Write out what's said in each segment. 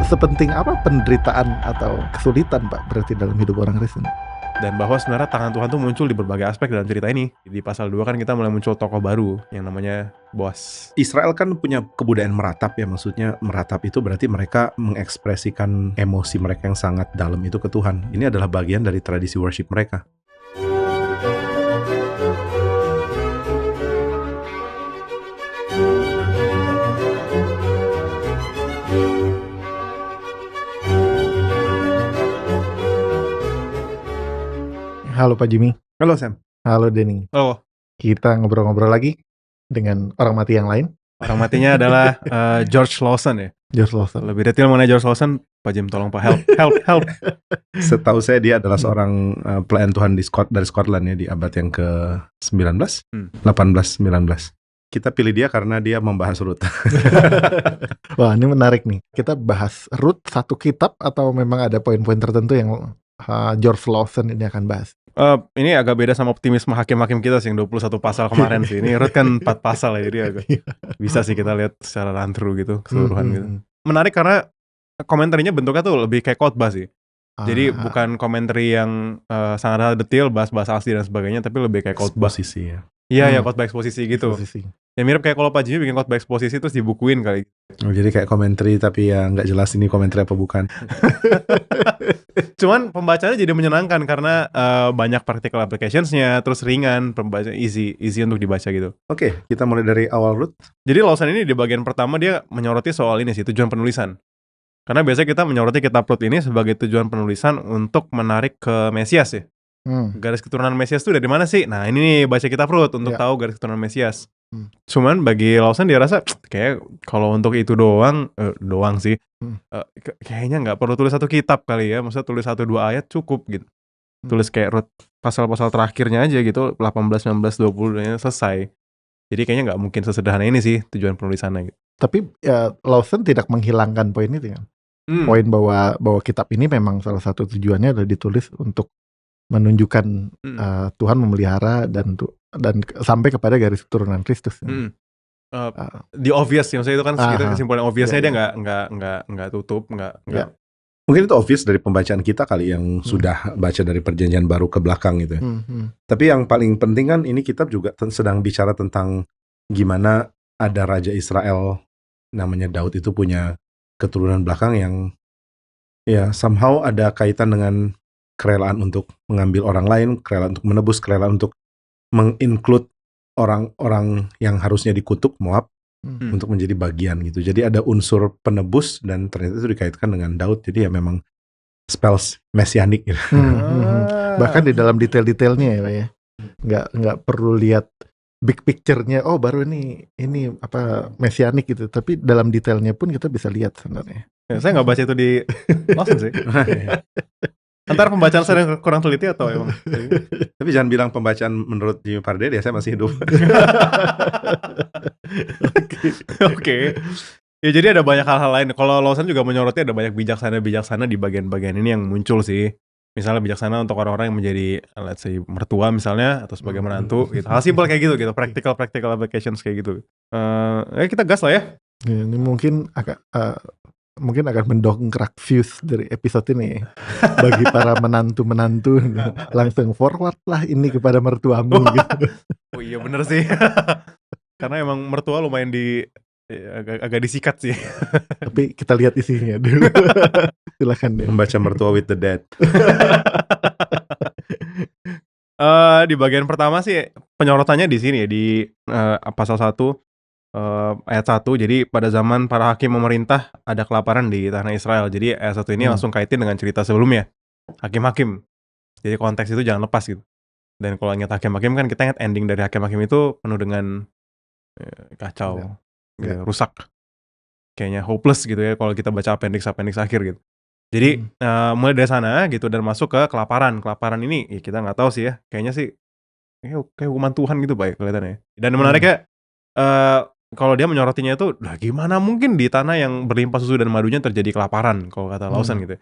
sepenting apa penderitaan atau kesulitan Pak berarti dalam hidup orang Kristen? Dan bahwa sebenarnya tangan Tuhan tuh muncul di berbagai aspek dalam cerita ini. Di pasal 2 kan kita mulai muncul tokoh baru yang namanya Boas. Israel kan punya kebudayaan meratap ya, maksudnya meratap itu berarti mereka mengekspresikan emosi mereka yang sangat dalam itu ke Tuhan. Ini adalah bagian dari tradisi worship mereka. Halo Pak Jimmy. Halo Sam. Halo Denny. Oh, Kita ngobrol-ngobrol lagi dengan orang mati yang lain. orang matinya adalah George Lawson ya. George Lawson. Lebih detail mengenai George Lawson, Pak Jim tolong Pak, help. Setahu saya dia adalah seorang pelayan Tuhan dari Scotland ya, di abad yang ke-19, 18, 19. Kita pilih dia karena dia membahas Ruth. Wah, ini menarik nih. Kita bahas Ruth satu kitab atau memang ada poin-poin tertentu yang George Lawson ini akan bahas? Ini agak beda sama optimisme hakim-hakim kita sih yang 21 pasal kemarin sih. Ini Ruth kan 4 pasal ya, jadi agak bisa sih kita lihat secara run through gitu, keseluruhan gitu. Menarik karena komentarnya bentuknya tuh lebih kayak khotbah sih. Jadi bukan komentari yang sangat detail, bahas asli dan sebagainya, tapi lebih kayak khotbah. Eksposisi ya. Iya, khotbah eksposisi gitu. Eksposisi. Ya mirip kayak kalau Pak Jimmy bikin khotbah eksposisi terus dibukuin kali. Oh, jadi kayak komentari tapi ya nggak jelas ini komentari apa bukan. Cuman pembacanya jadi menyenangkan karena banyak practical applications-nya, terus ringan, pembaca easy untuk dibaca gitu. Oke, kita mulai dari awal Ruth. Jadi Lawson ini di bagian pertama dia menyoroti soal ini sih, tujuan penulisan. Karena biasanya kita menyoroti kitab Ruth ini sebagai tujuan penulisan untuk menarik ke Mesias ya. Garis keturunan Mesias itu dari mana sih? Nah ini nih baca kitab Ruth untuk tahu garis keturunan Mesias. Cuman bagi Lawson dia rasa kayak kalau untuk itu doang sih kayaknya nggak perlu tulis satu kitab kali ya. Maksudnya tulis 1-2 ayat cukup gitu. Tulis kayak Ruth pasal-pasal terakhirnya aja gitu, 18, 19, 20 selesai. Jadi kayaknya nggak mungkin sesederhana ini sih tujuan penulisannya gitu. Tapi Lawson tidak menghilangkan poin itu kan? Poin bahwa kitab ini memang salah satu tujuannya adalah ditulis untuk menunjukkan Tuhan memelihara dan sampai kepada garis keturunan Kristus. The obvious ya, maksudnya itu kan kesimpulan obviousnya dia nggak tutup, nggak. Mungkin itu obvious dari pembacaan kita kali yang sudah baca dari Perjanjian Baru ke belakang gitu ya. Tapi yang paling penting kan ini kitab juga sedang bicara tentang gimana ada Raja Israel namanya Daud itu punya keturunan belakang yang ya somehow ada kaitan dengan kerelaan untuk mengambil orang lain, kerelaan untuk menebus, kerelaan untuk menginclude orang-orang yang harusnya dikutuk, Moab, untuk menjadi bagian gitu. Jadi ada unsur penebus dan ternyata itu dikaitkan dengan Daud. Jadi ya memang spells mesianik gitu. Bahkan di dalam detail-detailnya ya Pak ya. Nggak perlu lihat big picture-nya, oh baru ini apa mesianik gitu. Tapi dalam detailnya pun kita bisa lihat sebenarnya. Ya, saya nggak baca itu di Lawson sih. Antara pembacaan saya yang kurang teliti atau emang. Tapi jangan bilang pembacaan menurut Jimmy Pardede ya, saya masih hidup. Oke. Ya jadi ada banyak hal-hal lain. Kalau Lawson juga menyoroti ada banyak bijaksana di bagian-bagian ini yang muncul sih. Misalnya bijaksana untuk orang-orang yang menjadi let's say mertua misalnya atau sebagai menantu gitu. Hal simpel kayak gitu practical applications kayak gitu. Kita gas lah ya. Ini mungkin akan mendongkrak views dari episode ini bagi para menantu langsung forward lah ini kepada mertuamu gitu. Oh iya bener sih. Karena emang mertua lumayan agak disikat sih. Tapi kita lihat isinya dulu. Silakan deh. Membaca Mertua with the Dead. Di bagian pertama sih penyorotannya di sini ya, di pasal 1 ayat 1. Jadi pada zaman para hakim memerintah ada kelaparan di tanah Israel. Jadi ayat 1 ini langsung kaitin dengan cerita sebelumnya, hakim-hakim. Jadi konteks itu jangan lepas gitu. Dan kalau ingat hakim-hakim kan kita ingat ending dari hakim-hakim itu penuh dengan kacau, rusak, kayaknya hopeless gitu ya kalau kita baca appendix akhir gitu. Jadi mulai dari sana gitu dan masuk ke kelaparan ini ya kita nggak tahu sih ya, kayaknya sih kayak hukuman Tuhan gitu Pak kelihatannya. Dan menariknya kalau dia menyorotinya itu, nah gimana mungkin di tanah yang berlimpah susu dan madunya terjadi kelaparan kalau kata Lawson gitu.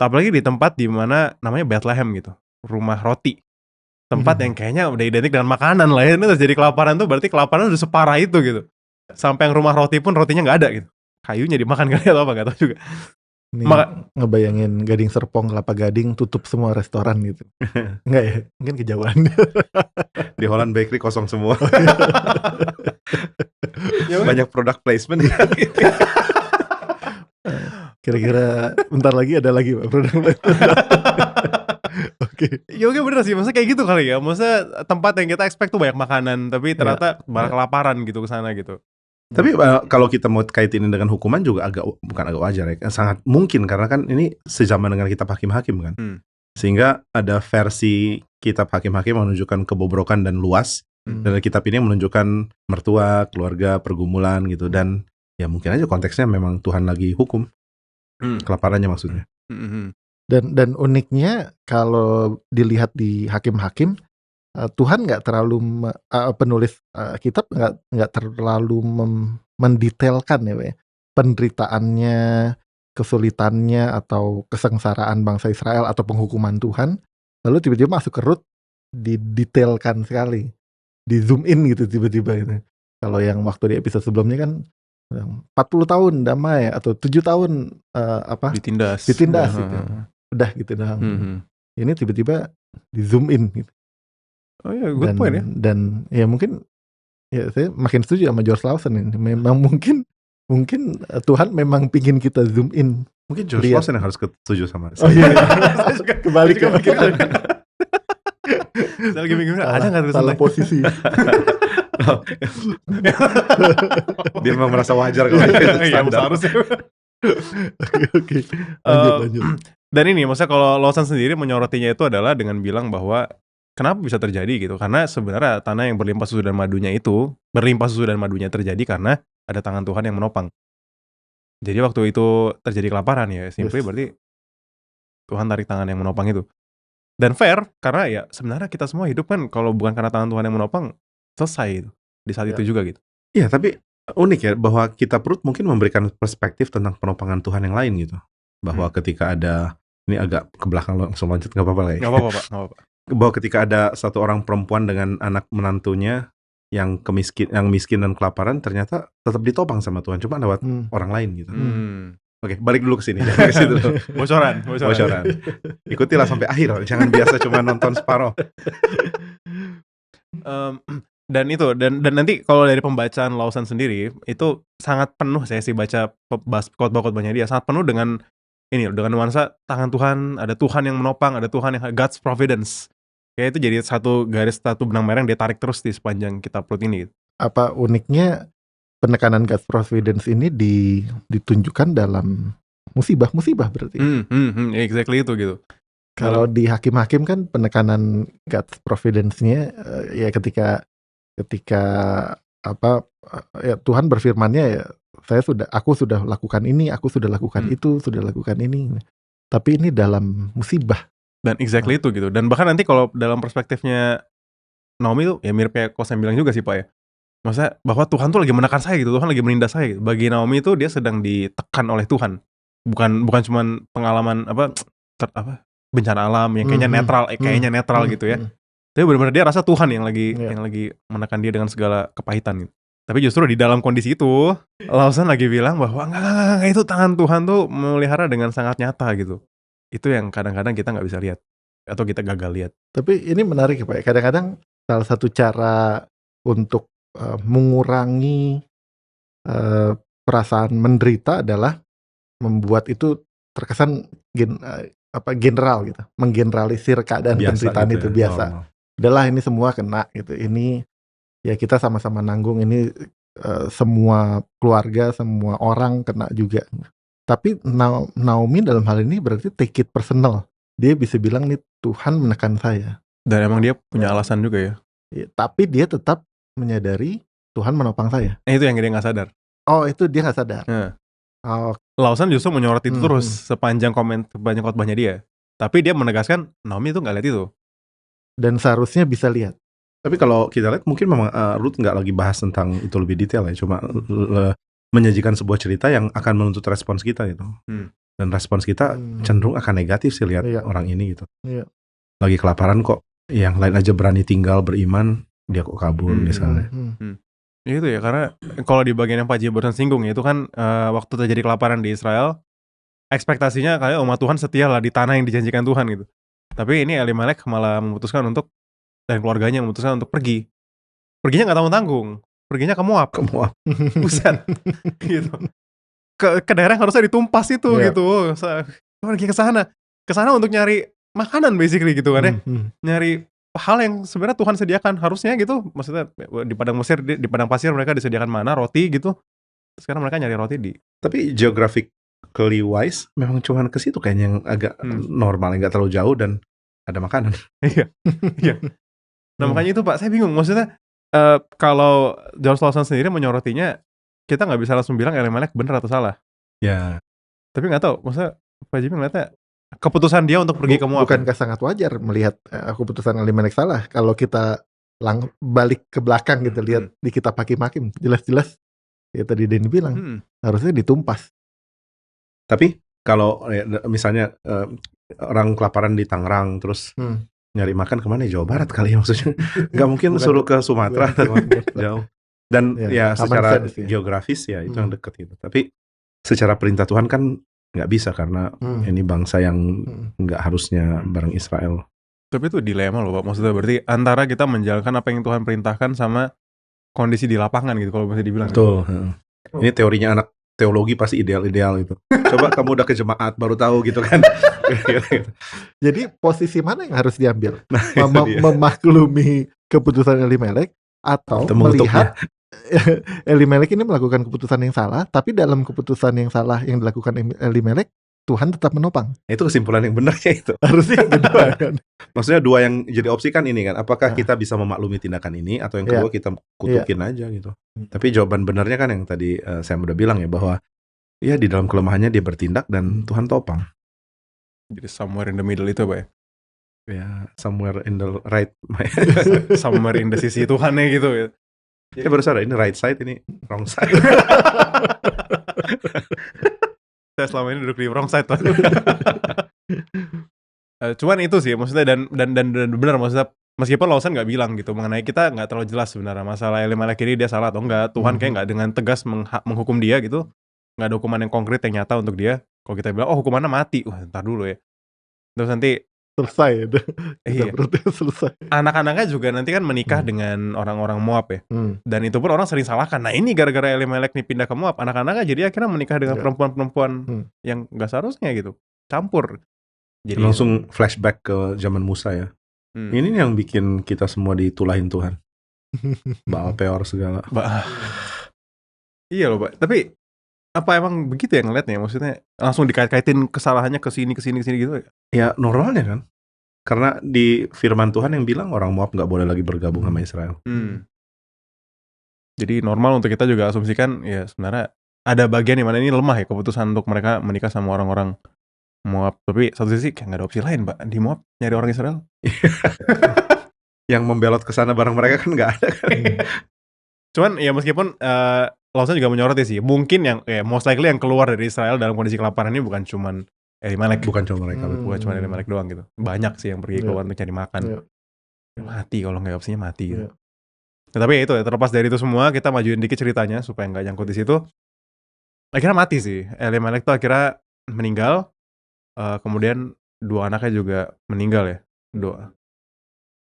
Apalagi di tempat di mana namanya Bethlehem gitu, rumah roti, tempat yang kayaknya udah identik dengan makanan lah ya. Ini terjadi kelaparan tuh berarti kelaparan udah separah itu gitu. Sampai yang rumah roti pun rotinya nggak ada gitu, kayunya dimakan kali atau apa nggak tahu juga. Ini ngebayangin Gading Serpong, Kelapa Gading tutup semua restoran gitu. Enggak ya? Mungkin kejauhan. Di Holland Bakery kosong semua. Banyak product placement. Kira-kira bentar lagi ada lagi Pak produk placement. Oke. Ya oke bener sih, maksudnya kayak gitu kali ya. Maksudnya tempat yang kita expect tuh banyak makanan, tapi ternyata malah kelaparan gitu ke sana gitu. Tapi kalau kita mau kaitin dengan hukuman juga bukan agak wajar ya, sangat mungkin karena kan ini sejaman dengan kitab Hakim-Hakim kan. Sehingga ada versi kitab Hakim-Hakim menunjukkan kebobrokan dan luas, dan kitab ini menunjukkan mertua, keluarga, pergumulan gitu, dan ya mungkin aja konteksnya memang Tuhan lagi hukum kelaparannya maksudnya. Dan uniknya kalau dilihat di Hakim-Hakim, Tuhan nggak terlalu penulis kitab nggak terlalu mendetailkan ya, penderitaannya, kesulitannya atau kesengsaraan bangsa Israel atau penghukuman Tuhan, lalu tiba-tiba masuk ke Rut didetailkan sekali, di zoom in gitu tiba-tiba gitu. Kalau yang waktu di episode sebelumnya kan 40 tahun damai atau 7 tahun ditindas gitu. Udah gitu dah. Ini tiba-tiba di zoom in gitu. Oh iya, good point ya. Dan ya mungkin ya saya makin setuju sama George Lawson ini. Memang mungkin Tuhan memang pingin kita zoom in. Mungkin George Lawson yang harus setuju sama saya. Oh iya. Saya juga kembali ke pikiran. Saya lagi mikir ada nggak salah posisi. Dia memang merasa wajar kalau itu seharusnya. Oke. Lanjut. Dan ini maksudnya kalau Lawson sendiri menyorotinya itu adalah dengan bilang bahwa kenapa bisa terjadi gitu? Karena sebenarnya tanah yang berlimpah susu dan madunya terjadi karena ada tangan Tuhan yang menopang. Jadi waktu itu terjadi kelaparan ya, simply berarti Tuhan tarik tangan yang menopang itu. Dan fair, karena ya sebenarnya kita semua hidup kan kalau bukan karena tangan Tuhan yang menopang, selesai gitu. Di saat itu juga gitu. Iya, tapi unik ya bahwa kitab Rut mungkin memberikan perspektif tentang penopangan Tuhan yang lain gitu. Bahwa ketika ada, ini agak ke belakang langsung lanjut, gak apa-apa lah ya. Gak apa-apa Pak, gak apa-apa. Bahwa ketika ada satu orang perempuan dengan anak menantunya yang miskin dan kelaparan, ternyata tetap ditopang sama Tuhan, cuma lewat orang lain gitu. Oke, balik dulu ke sini. Jangan ke situ. Bocoran. Ikutilah sampai akhir, jangan biasa cuma nonton separoh. Dan nanti kalau dari pembacaan Lawson sendiri itu sangat penuh, saya sih baca khotbah-khotbahnya dia sangat penuh dengan nuansa tangan Tuhan, ada Tuhan yang menopang, ada Tuhan yang God's providence. Kayak itu jadi satu benang merah yang dia tarik terus di sepanjang kitab Rut ini. Apa uniknya penekanan God's providence ini ditunjukkan dalam musibah berarti. Exactly itu gitu. Kalau di Hakim-Hakim kan penekanan God's providence-nya ya ketika ya Tuhan berfirman-nya ya aku sudah lakukan ini, aku sudah lakukan itu, sudah lakukan ini. Tapi ini dalam musibah. Dan exactly itu gitu. Dan bahkan nanti kalau dalam perspektifnya Naomi tuh ya mirip kayak Kosen bilang juga sih Pak ya. Maksudnya bahwa Tuhan tuh lagi menekan saya gitu, Tuhan lagi menindas saya gitu. Bagi Naomi itu dia sedang ditekan oleh Tuhan. Bukan cuman pengalaman bencana alam yang kayaknya netral gitu ya. Tapi benar-benar dia rasa Tuhan yang lagi menekan dia dengan segala kepahitan gitu. Tapi justru di dalam kondisi itu Lawson lagi bilang bahwa enggak, itu tangan Tuhan tuh memelihara dengan sangat nyata gitu. Itu yang kadang-kadang kita nggak bisa lihat atau kita gagal lihat. Tapi ini menarik ya Pak. Kadang-kadang salah satu cara untuk mengurangi perasaan menderita adalah membuat itu terkesan general gitu, menggeneralisir keadaan penderitaan gitu, biasa. Udahlah ini semua kena gitu. Ini ya kita sama-sama nanggung ini, semua keluarga, semua orang kena juga. Tapi Naomi dalam hal ini berarti take it personal. Dia bisa bilang nih Tuhan menekan saya. Dan emang dia punya alasan juga ya. Tapi dia tetap menyadari Tuhan menopang saya. Itu yang dia nggak sadar. Oh itu dia nggak sadar. Lawson justru menyorot itu terus sepanjang khotbahnya dia. Tapi dia menegaskan Naomi itu nggak lihat itu. Dan seharusnya bisa lihat. Tapi kalau kita lihat mungkin memang Ruth nggak lagi bahas tentang itu lebih detail ya. Cuma menyajikan sebuah cerita yang akan menuntut respons kita gitu. Dan respons kita cenderung akan negatif sih lihat orang ini gitu. Lagi kelaparan kok, yang lain aja berani tinggal beriman, dia kok kabur misalnya. Itu ya, karena kalau di bagian yang Pak Ji barusan singgung ya, itu kan waktu terjadi kelaparan di Israel, ekspektasinya kayak umat Tuhan setia lah di tanah yang dijanjikan Tuhan gitu. Tapi ini Elimelek malah memutuskan untuk, dan keluarganya memutuskan untuk pergi. Perginya nggak tanggung-tanggung, perginya ke Moab. Ke Moab. Buset, gitu. Ke daerah yang harusnya ditumpas itu gitu. Pergi ke sana untuk nyari makanan basically gitu kan ya. Nyari hal yang sebenarnya Tuhan sediakan harusnya gitu. Maksudnya di padang Mesir, di padang pasir mereka disediakan mana, roti gitu. Sekarang mereka nyari roti di. Tapi geographically wise memang cuma ke situ kayaknya yang agak normal, nggak terlalu jauh dan ada makanan. Iya. Nah makanya itu Pak, saya bingung. Maksudnya kalau George Lawson sendiri menyorotinya, kita nggak bisa langsung bilang Elimelek benar atau salah. Ya. Tapi nggak tahu, maksudnya Pak Jimmy ngeliatnya keputusan dia untuk pergi ke Moab. Bukankah sangat wajar melihat keputusan Elimelek salah kalau kita balik ke belakang gitu, lihat di kitab Hakim-Hakim, jelas-jelas ya tadi Denny bilang harusnya ditumpas. Tapi kalau misalnya orang kelaparan di Tangerang terus nyari makan kemana? Jawa Barat kali ya maksudnya. Nggak mungkin suruh ke Sumatera jauh. Dan ya secara geografis ya itu yang dekat gitu. Tapi secara perintah Tuhan kan nggak bisa karena ini bangsa yang nggak harusnya bareng Israel. Tapi itu dilema loh Pak. Maksudnya berarti antara kita menjalankan apa yang Tuhan perintahkan sama kondisi di lapangan gitu kalau bisa dibilang. Betul. Gitu. Ini teorinya anak teologi pasti ideal-ideal itu. Coba kamu udah ke jemaat baru tahu gitu kan. Jadi posisi mana yang harus diambil? Memaklumi keputusan Elimelek atau melihat Elimelek ini melakukan keputusan yang salah, tapi dalam keputusan yang salah yang dilakukan Elimelek, Tuhan tetap menopang. Itu kesimpulan yang benar ya itu. Harusnya kedua kan. Maksudnya dua yang jadi opsi kan ini kan, apakah kita bisa memaklumi tindakan ini atau yang kedua kita kutukin aja gitu. Tapi jawaban benarnya kan yang tadi saya udah bilang ya, bahwa ya di dalam kelemahannya dia bertindak dan Tuhan topang. Jadi somewhere in the middle itu Pak ya? Ya, somewhere in the right. Somewhere in the sisi Tuhannya gitu ya. Ya baru sadar, ini right side, ini wrong side. Saya selama ini duduk di wrong side. Cuman itu sih maksudnya, dan benar maksudnya, meskipun Lawson nggak bilang gitu mengenai, kita nggak terlalu jelas sebenarnya masalah Elimelek ini dia salah atau enggak. Tuhan kayak nggak dengan tegas menghukum dia gitu, nggak ada hukuman yang konkret yang nyata untuk dia. Kalau kita bilang hukumannya mati, wah ntar dulu ya, terus nanti selesai selesai. Anak-anaknya juga nanti kan menikah dengan orang-orang Moab ya. Dan itu pun orang sering salahkan. Nah ini gara-gara Elimelek nih pindah ke Moab, anak-anaknya jadi akhirnya menikah dengan perempuan-perempuan yang gak seharusnya gitu, campur. Jadi langsung flashback ke zaman Musa ya. Ini yang bikin kita semua ditulahin Tuhan. Baal Peor segala. Iya loh Pak. Tapi apa emang begitu ya ngeliatnya? Maksudnya langsung dikait-kaitin kesalahannya ke sini gitu ya? Ya normalnya kan. Karena di firman Tuhan yang bilang orang Moab nggak boleh lagi bergabung sama Israel. Jadi normal untuk kita juga asumsikan ya sebenarnya ada bagian di mana ini lemah ya keputusan untuk mereka menikah sama orang-orang Moab. Tapi satu sisi kayak nggak ada opsi lain Pak, di Moab nyari orang Israel. Yang membelot ke sana bareng mereka kan nggak ada kan. Cuman ya meskipun Lawson juga menyoroti sih, mungkin yang most likely yang keluar dari Israel dalam kondisi kelaparan ini bukan cuman Elimelek. Bukan cuma mereka. Bukan cuma Elimelek doang gitu. Banyak sih yang pergi keluar untuk cari makan. Mati kalau nggak, opsinya mati gitu. Nah, tapi ya itu ya, terlepas dari itu semua, kita majuin dikit ceritanya supaya nggak nyangkut di situ. Akhirnya mati sih. Elimelek tuh akhirnya meninggal. Kemudian dua anaknya juga meninggal ya.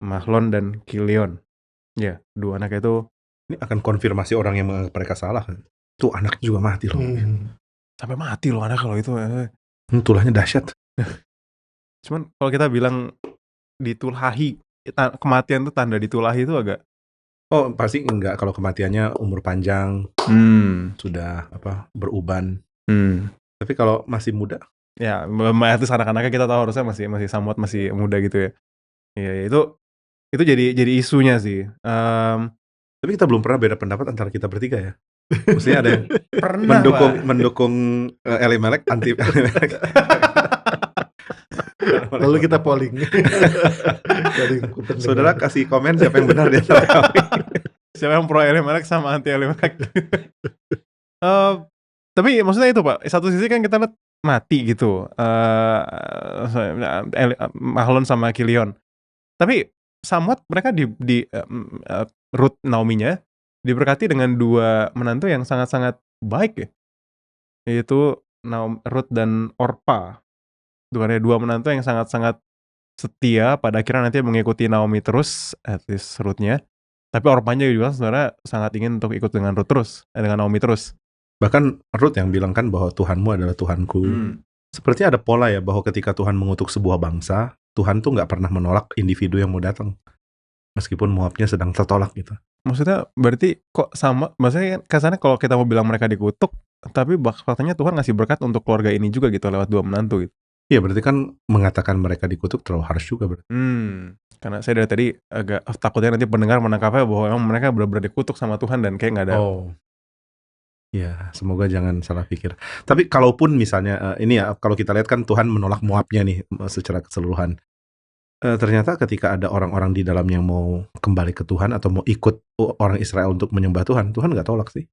Mahlon dan Kilion. Ya, dua anaknya itu. Ini akan konfirmasi orang yang menganggap mereka salah. Tuh anaknya juga mati loh. Sampai mati loh anak kalau itu. Tulahnya dahsyat. Cuman kalau kita bilang ditulahi, kematian itu tanda ditulahi itu agak. Oh pasti enggak, kalau kematiannya umur panjang, sudah beruban. Tapi kalau masih muda, ya itu anak-anaknya kita tahu harusnya masih somewhat masih muda gitu ya. Ya itu jadi isunya sih. Tapi kita belum pernah beda pendapat antara kita bertiga ya. Maksudnya ada yang mendukung Elimelek, anti Elimelek. Lalu kita polling. Saudara kasih komen siapa yang benar di antara kami. Siapa yang pro Elimelek sama anti Elimelek. Tapi maksudnya itu Pak, satu sisi kan kita lihat mati gitu, Mahlon sama Kilion. Tapi somewhat mereka di Ruth Naomi-nya diberkati dengan dua menantu yang sangat-sangat baik ya. Yaitu Ruth dan Orpa. Bukannya dua menantu yang sangat-sangat setia, pada akhirnya nanti mengikuti Naomi terus, at least Ruth-nya. Tapi Orpanya juga sebenarnya sangat ingin untuk ikut dengan dengan Naomi terus. Bahkan Ruth yang bilang kan bahwa Tuhanmu adalah Tuhanku. Sepertinya ada pola ya bahwa ketika Tuhan mengutuk sebuah bangsa, Tuhan tuh nggak pernah menolak individu yang mau datang. Meskipun Moabnya sedang tertolak gitu. Maksudnya berarti kok sama, maksudnya kesannya kalau kita mau bilang mereka dikutuk, tapi faktanya Tuhan ngasih berkat untuk keluarga ini juga gitu lewat dua menantu gitu. Iya, berarti kan mengatakan mereka dikutuk terlalu harsh juga berarti. Karena saya dari tadi agak takutnya nanti pendengar menangkapnya bahwa emang mereka benar-benar dikutuk sama Tuhan dan kayak nggak ada. Ya, semoga jangan salah pikir. Tapi kalaupun misalnya ini ya, kalau kita lihat kan Tuhan menolak Moabnya nih secara keseluruhan. Ternyata ketika ada orang-orang di dalam yang mau kembali ke Tuhan atau mau ikut orang Israel untuk menyembah Tuhan, Tuhan nggak tolak sih.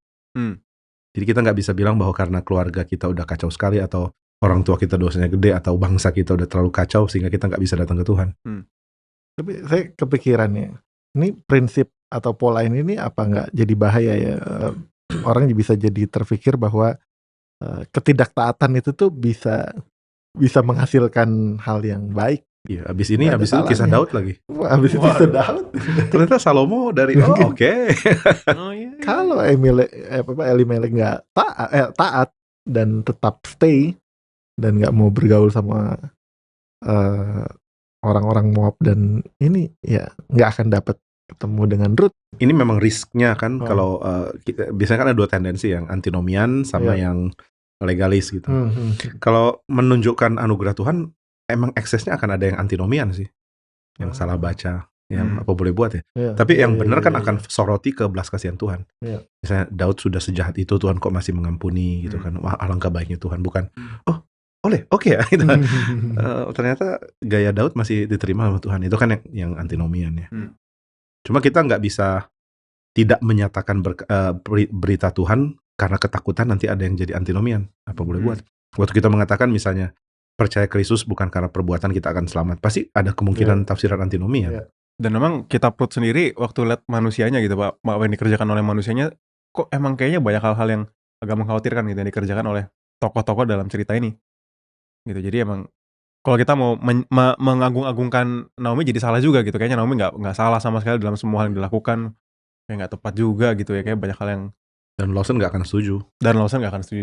Jadi kita nggak bisa bilang bahwa karena keluarga kita udah kacau sekali atau orang tua kita dosanya gede atau bangsa kita udah terlalu kacau sehingga kita nggak bisa datang ke Tuhan. Tapi saya kepikirannya, ini prinsip atau pola ini apa nggak jadi bahaya ya? Orang bisa jadi terpikir bahwa ketidaktaatan itu tuh bisa menghasilkan hal yang baik. Iya, abis itu kisah Daud lagi. Abis itu kisah Daud. Ternyata Salomo dari oke. Kalau Elimelek nggak taat dan tetap stay dan nggak mau bergaul sama orang-orang Moab dan ini ya nggak akan dapat ketemu dengan Ruth. Ini memang risknya kan kalau biasanya kan ada dua tendensi, yang antinomian sama yang legalis gitu. Kalau menunjukkan anugerah Tuhan, emang eksesnya akan ada yang antinomian sih, yang salah baca, yang apa boleh buat ya. Tapi yang benar kan akan soroti ke belas kasihan Tuhan. Misalnya Daud sudah sejahat itu, Tuhan kok masih mengampuni gitu kan. Wah, alangkah baiknya Tuhan, bukan oke ya gitu. Ternyata gaya Daud masih diterima sama Tuhan. Itu kan yang antinomian ya. Cuma kita nggak bisa tidak menyatakan berita Tuhan karena ketakutan nanti ada yang jadi antinomian. Apa boleh buat. Waktu kita mengatakan misalnya percaya Kristus bukan karena perbuatan kita akan selamat, pasti ada kemungkinan tafsiran antinomian. Dan memang kitab Rut sendiri waktu lihat manusianya gitu Pak, apa yang dikerjakan oleh manusianya, kok emang kayaknya banyak hal-hal yang agak mengkhawatirkan gitu yang dikerjakan oleh tokoh-tokoh dalam cerita ini. Gitu. Jadi emang kalau kita mau mengagung-agungkan Naomi jadi salah juga gitu. Kayaknya Naomi nggak salah sama sekali dalam semua hal yang dilakukan. Kayak nggak tepat juga gitu ya. Kayak banyak hal yang. Dan Lawson nggak akan setuju.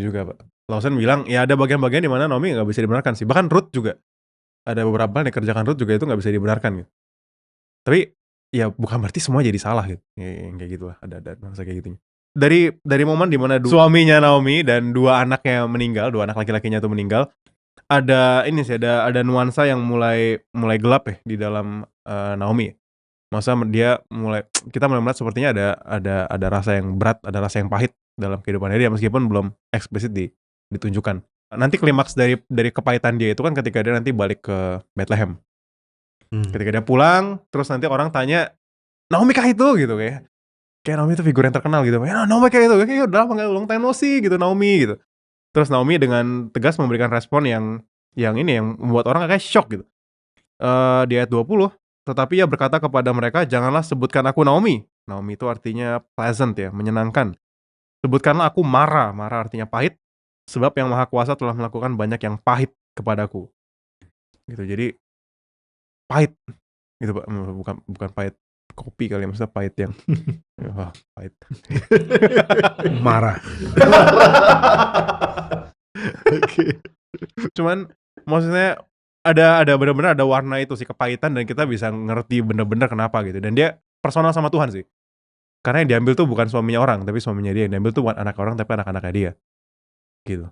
Juga Pak. Lawson bilang ya ada bagian-bagian di mana Naomi nggak bisa dibenarkan sih. Bahkan Ruth juga. Ada beberapa yang dikerjakan Ruth juga itu nggak bisa dibenarkan gitu. Tapi ya bukan berarti semua jadi salah gitu. Ya, kayak gitu lah. Ada masa kayak gitu. Dari momen di mana suaminya Naomi dan dua anaknya meninggal, dua anak laki-lakinya itu meninggal, ada ini sih, ada nuansa yang mulai gelap ya di dalam Naomi. Masa kita mulai melihat sepertinya ada rasa yang berat, ada rasa yang pahit dalam kehidupannya dia meskipun belum eksplisit ditunjukkan. Nanti klimaks dari kepahitan dia itu kan ketika dia nanti balik ke Bethlehem. Ketika dia pulang, terus nanti orang tanya, Naomi kah itu gitu kayak Naomi itu figur yang terkenal gitu. Naomi kayak itu, kayak udah lama nggak long time no see gitu Naomi gitu. Terus Naomi dengan tegas memberikan respon yang membuat orang kayak shock gitu. Di ayat 20, tetapi ia berkata kepada mereka, janganlah sebutkan aku Naomi. Naomi itu artinya pleasant ya, menyenangkan. Sebutkanlah aku Mara. Mara artinya pahit, sebab yang Maha Kuasa telah melakukan banyak yang pahit kepadaku. Gitu, jadi pahit. Gitu Pak, bukan pahit kopi kali, maksudnya pahit yang pahit. Marah. Oke. Cuman maksudnya ada benar-benar ada warna itu sih, kepahitan, dan kita bisa ngerti benar-benar kenapa gitu. Dan dia personal sama Tuhan sih. Karena yang diambil tuh bukan suaminya orang, tapi suaminya dia. Yang diambil tuh bukan anak orang, tapi anak-anaknya dia. Gitu.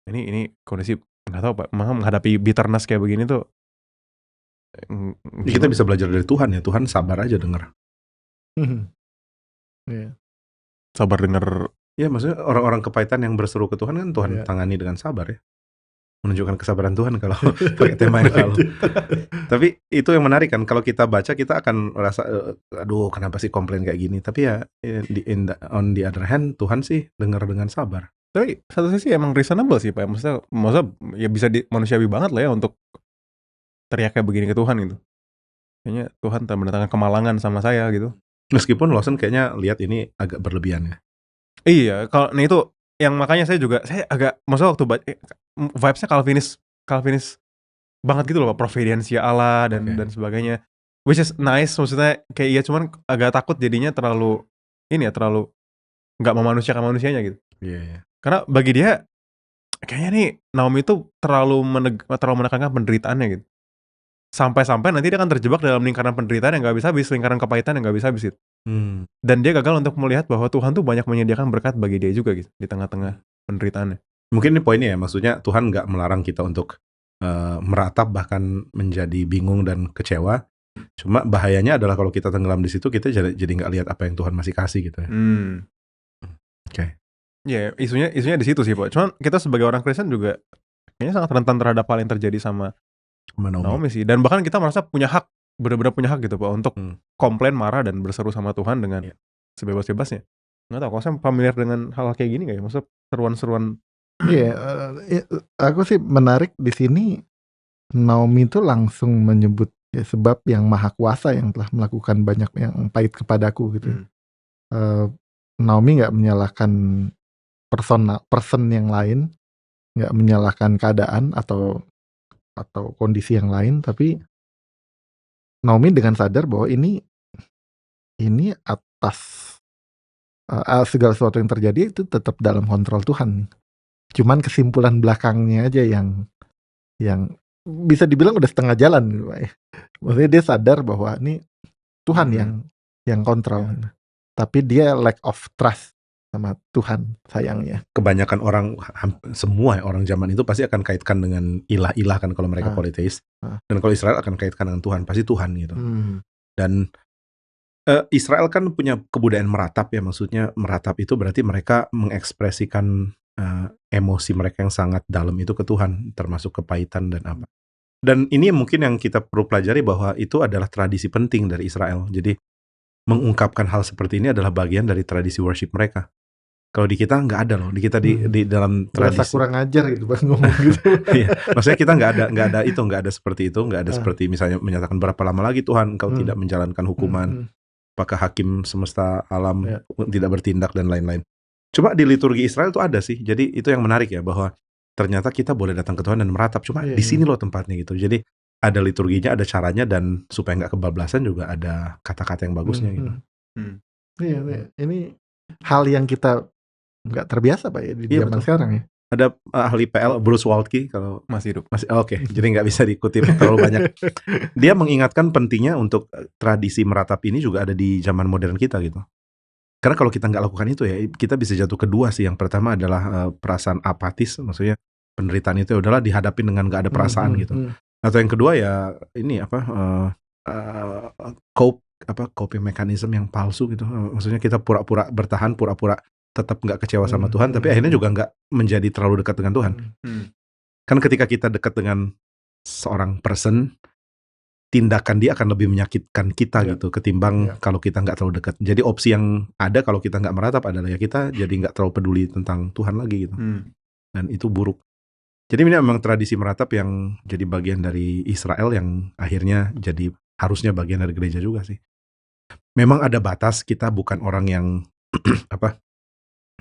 Ini kondisi nggak tahu Pak, menghadapi bitterness kayak begini tuh. Kita bisa belajar dari Tuhan ya. Tuhan sabar aja denger. Sabar denger. Ya maksudnya orang-orang kepahitan yang berseru ke Tuhan kan Tuhan tangani dengan sabar ya. Menunjukkan kesabaran Tuhan kalau pakai tema yang lalu. Tapi itu yang menarik kan, kalau kita baca kita akan merasa aduh kenapa sih komplain kayak gini. Tapi ya on the other hand Tuhan sih dengar dengan sabar. Tapi satu sisi emang reasonable sih Pak. Maksudnya ya bisa manusiawi banget lah ya untuk teriak kayak begini ke Tuhan gitu. Kayaknya Tuhan telah mendatangkan kemalangan sama saya gitu. Meskipun Lawson kayaknya lihat ini agak berlebihan ya. Iya, kalau itu yang makanya saya agak maksudnya waktu vibes-nya Calvinis banget gitu loh Pak, providensia Allah dan sebagainya. Which is nice, maksudnya kayak iya, cuman agak takut jadinya terlalu nggak memanusiakan manusianya gitu. Iya. Karena bagi dia kayaknya nih Naomi itu terlalu menekankan penderitaannya gitu. Sampai-sampai nanti dia akan terjebak dalam lingkaran penderitaan yang nggak habis-habis, lingkaran kepahitan yang nggak habis-habis gitu. Dan dia gagal untuk melihat bahwa Tuhan tuh banyak menyediakan berkat bagi dia juga gitu di tengah-tengah penderitaannya. Mungkin ini poinnya ya, maksudnya Tuhan nggak melarang kita untuk meratap bahkan menjadi bingung dan kecewa. Cuma bahayanya adalah kalau kita tenggelam di situ, kita jadi nggak lihat apa yang Tuhan masih kasih gitu ya. Ya, isunya di situ sih, Pak. Cuman kita sebagai orang Kristen juga kayaknya sangat rentan terhadap hal yang terjadi sama Naomi sih. Dan bahkan kita merasa punya hak, benar-benar punya hak gitu Pak, untuk komplain, marah, dan berseru sama Tuhan dengan sebebas-bebasnya. Nggak tahu, kalau saya familiar dengan hal kayak gini nggak ya? Maksudnya seruan-seruan. Iya, aku sih menarik di sini Naomi itu langsung menyebut ya, sebab yang maha kuasa yang telah melakukan banyak yang pahit kepadaku gitu. Naomi nggak menyalahkan person yang lain, nggak menyalahkan keadaan atau kondisi yang lain, tapi Naomi dengan sadar bahwa ini atas segala sesuatu yang terjadi itu tetap dalam kontrol Tuhan. Cuman kesimpulan belakangnya aja yang bisa dibilang udah setengah jalan gitu, Pak. Maksudnya dia sadar bahwa ini Tuhan yang kontrol. Tapi dia lack of trust sama Tuhan, sayangnya. Kebanyakan orang, semua orang zaman itu pasti akan kaitkan dengan ilah-ilah kan kalau mereka politeis. Dan kalau Israel akan kaitkan dengan Tuhan, pasti Tuhan gitu. Dan Israel kan punya kebudayaan meratap ya, maksudnya meratap itu berarti mereka mengekspresikan emosi mereka yang sangat dalam itu ke Tuhan, termasuk kepahitan dan apa. Dan ini mungkin yang kita perlu pelajari bahwa itu adalah tradisi penting dari Israel. Jadi mengungkapkan hal seperti ini adalah bagian dari tradisi worship mereka. Kalau di kita nggak ada loh, di kita di dalam tradisi. Berasa kurang ajar gitu Bang ngomong gitu. Iya, maksudnya kita nggak ada seperti itu, nggak ada seperti misalnya menyatakan berapa lama lagi Tuhan engkau tidak menjalankan hukuman, apakah hakim semesta alam tidak bertindak dan lain-lain. Cuma di liturgi Israel itu ada sih, jadi itu yang menarik ya, bahwa ternyata kita boleh datang ke Tuhan dan meratap, cuma di sini loh tempatnya gitu. Jadi ada liturginya, ada caranya, dan supaya nggak kebablasan juga ada kata-kata yang bagusnya gitu. Iya, ini hal yang kita nggak terbiasa Pak ya di zaman sekarang ya. Ada ahli PL Bruce Waltke kalau masih hidup. Oke. Jadi nggak bisa dikutip terlalu banyak. Dia mengingatkan pentingnya untuk tradisi meratap ini juga ada di zaman modern kita gitu. Karena kalau kita nggak lakukan itu ya, kita bisa jatuh kedua sih. Yang pertama adalah perasaan apatis, maksudnya penderitaan itu ya udahlah dihadapin dengan nggak ada perasaan gitu. Atau yang kedua ya ini coping mechanism yang palsu gitu. Maksudnya kita pura-pura bertahan, pura-pura tetap nggak kecewa sama Tuhan, tapi akhirnya juga nggak menjadi terlalu dekat dengan Tuhan. Kan ketika kita dekat dengan seorang person, tindakan dia akan lebih menyakitkan kita gitu ketimbang kalau kita nggak terlalu dekat. Jadi opsi yang ada kalau kita nggak meratap adalah ya kita jadi nggak terlalu peduli tentang Tuhan lagi gitu. Dan itu buruk. Jadi ini memang tradisi meratap yang jadi bagian dari Israel yang akhirnya jadi harusnya bagian dari gereja juga sih. Memang ada batas, kita bukan orang yang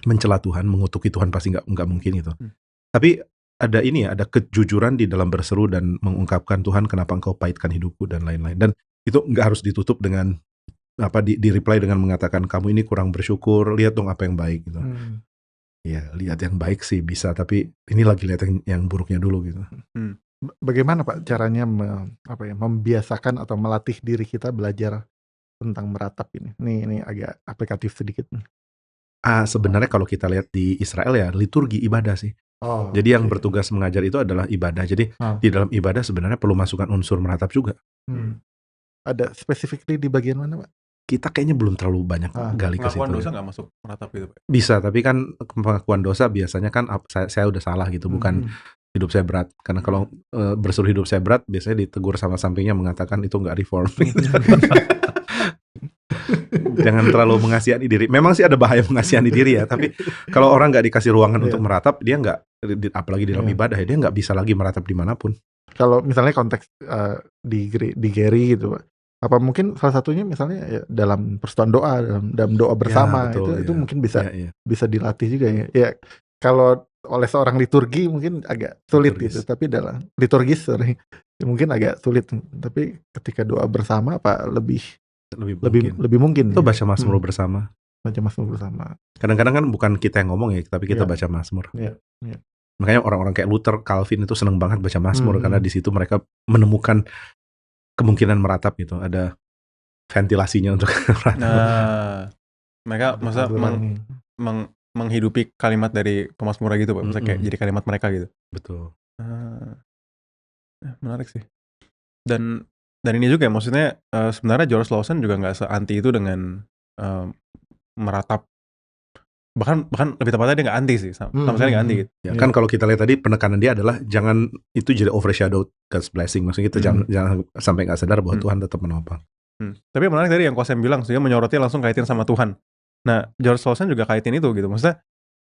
mencela Tuhan, mengutuki Tuhan, pasti nggak mungkin gitu. Tapi ada ada kejujuran di dalam berseru dan mengungkapkan Tuhan kenapa engkau pahitkan hidupku dan lain-lain. Dan itu nggak harus ditutup dengan di reply dengan mengatakan kamu ini kurang bersyukur, lihat dong apa yang baik gitu. Ya lihat yang baik sih bisa, tapi ini lagi lihat yang buruknya dulu gitu. Bagaimana Pak caranya membiasakan atau melatih diri kita belajar tentang meratap ini? Ini agak aplikatif sedikit. Sebenarnya kalau kita lihat di Israel ya liturgi ibadah sih. Jadi yang bertugas mengajar itu adalah ibadah. Jadi di dalam ibadah sebenarnya perlu masukkan unsur meratap juga. Ada specifically di bagian mana Pak? Kita kayaknya belum terlalu banyak gali ke situ. Pengakuan dosa nggak masuk meratap gitu Pak? Bisa, tapi kan pengakuan dosa biasanya kan saya udah salah gitu, bukan hidup saya berat. Karena kalau berseru hidup saya berat, biasanya ditegur sama sampingnya mengatakan itu nggak reform. Jangan terlalu mengasihani diri. Memang sih ada bahaya mengasihani diri ya, tapi kalau orang nggak dikasih ruangan untuk meratap, dia nggak, apalagi di dalam ibadah ya, dia nggak bisa lagi meratap dimanapun. Kalau misalnya konteks di Gary gitu Pak, apa mungkin salah satunya misalnya ya, dalam persekutuan doa, dalam doa bersama, itu mungkin bisa dilatih juga ya. kalau oleh seorang liturgi mungkin agak sulit gitu, tapi dalam liturgis mungkin agak sulit. Tapi ketika doa bersama lebih mungkin. Itu baca Mazmur bersama. Baca Mazmur bersama. Kadang-kadang kan bukan kita yang ngomong ya, tapi kita baca Mazmur. Makanya orang-orang kayak Luther, Calvin itu seneng banget baca Mazmur karena di situ mereka menemukan kemungkinan meratap gitu, ada ventilasinya untuk meratap. Mereka masa menghidupi kalimat dari pemazmur gitu, Pak. Maksudnya kayak jadi kalimat mereka gitu. Betul. Menarik sih. Dan ini juga ya, maksudnya sebenarnya George Lawson juga nggak se-anti itu dengan meratap. Bahkan lebih tepatnya dia nggak anti sih, sama sekali nggak anti gitu. Ya, kan kalau kita lihat tadi penekanan dia adalah jangan itu jadi overshadow God's blessing. Maksudnya kita jangan sampai nggak sadar bahwa Tuhan tetap menopang. Tapi menarik tadi yang Kosem bilang, dia menyoroti langsung kaitin sama Tuhan. Nah, George Lawson juga kaitin itu gitu. Maksudnya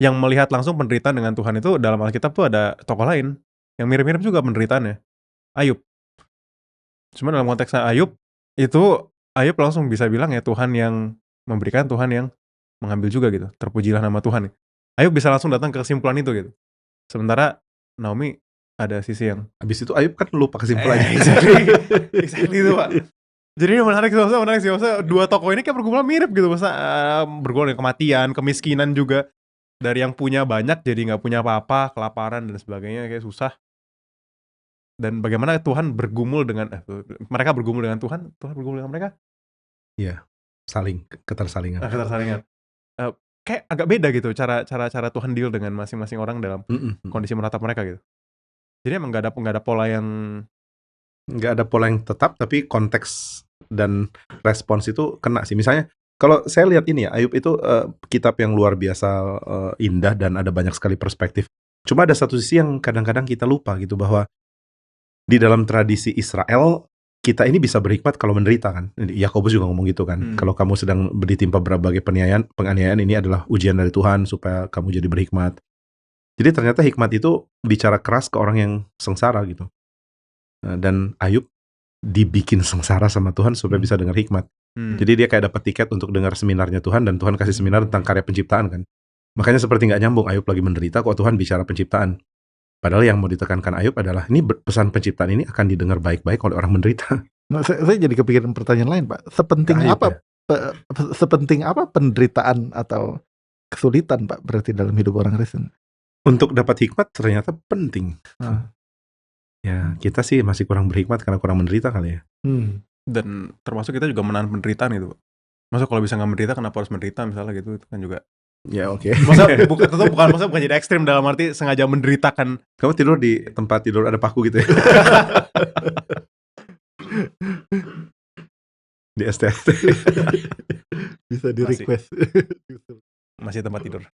yang melihat langsung penderitaan dengan Tuhan itu dalam Alkitab tuh ada tokoh lain yang mirip-mirip juga penderitaannya. Ayub. Cuma dalam konteksnya Ayub langsung bisa bilang ya Tuhan yang memberikan, Tuhan yang mengambil juga gitu. Terpujilah nama Tuhan. Ayub bisa langsung datang ke kesimpulan itu gitu. Sementara Naomi ada sisi yang habis itu Ayub kan lupa kesimpulannya. Exactly itu, Pak. Jadi ini menarik sih. Maksudnya dua tokoh ini kayak bergumul mirip gitu. Maksudnya bergumul dengan kematian, kemiskinan juga. Dari yang punya banyak jadi gak punya apa-apa, kelaparan dan sebagainya, kayak susah. Dan bagaimana Tuhan bergumul dengan mereka bergumul dengan Tuhan bergumul dengan mereka. Iya, ketersalingan. Kayak agak beda gitu cara Tuhan deal dengan masing-masing orang dalam kondisi meratap mereka gitu. Jadi emang gak ada pola yang tetap, tapi konteks dan respons itu kena sih. Misalnya kalau saya lihat ini ya, Ayub itu kitab yang luar biasa indah dan ada banyak sekali perspektif. Cuma ada satu sisi yang kadang-kadang kita lupa gitu, bahwa di dalam tradisi Israel kita ini bisa berhikmat kalau menderita kan. Yakobus juga ngomong gitu kan. Kalau kamu sedang ditimpa berbagai penganiayaan, ini adalah ujian dari Tuhan supaya kamu jadi berhikmat. Jadi ternyata hikmat itu bicara keras ke orang yang sengsara gitu. Dan Ayub dibikin sengsara sama Tuhan supaya bisa dengar hikmat. Jadi dia kayak dapat tiket untuk dengar seminarnya Tuhan, dan Tuhan kasih seminar tentang karya penciptaan kan. Makanya seperti nggak nyambung, Ayub lagi menderita kok Tuhan bicara penciptaan. Padahal yang mau ditekankan Ayub adalah ini pesan penciptaan ini akan didengar baik-baik oleh orang menderita. Nah, saya jadi kepikiran pertanyaan lain, Pak. Sepenting apa penderitaan atau kesulitan, Pak, berarti dalam hidup orang Kristen? Untuk dapat hikmat ternyata penting. Ya, kita sih masih kurang berhikmat karena kurang menderita kali ya. Dan termasuk kita juga menahan penderitaan itu. Masa kalau bisa nggak menderita, kenapa harus menderita misalnya gitu, itu kan juga. Ya oke. Maksudnya bukan jadi ekstrim dalam arti sengaja menderitakan. Kamu tidur di tempat tidur ada paku gitu ya? Di STT. Bisa di request. Masih tempat tidur.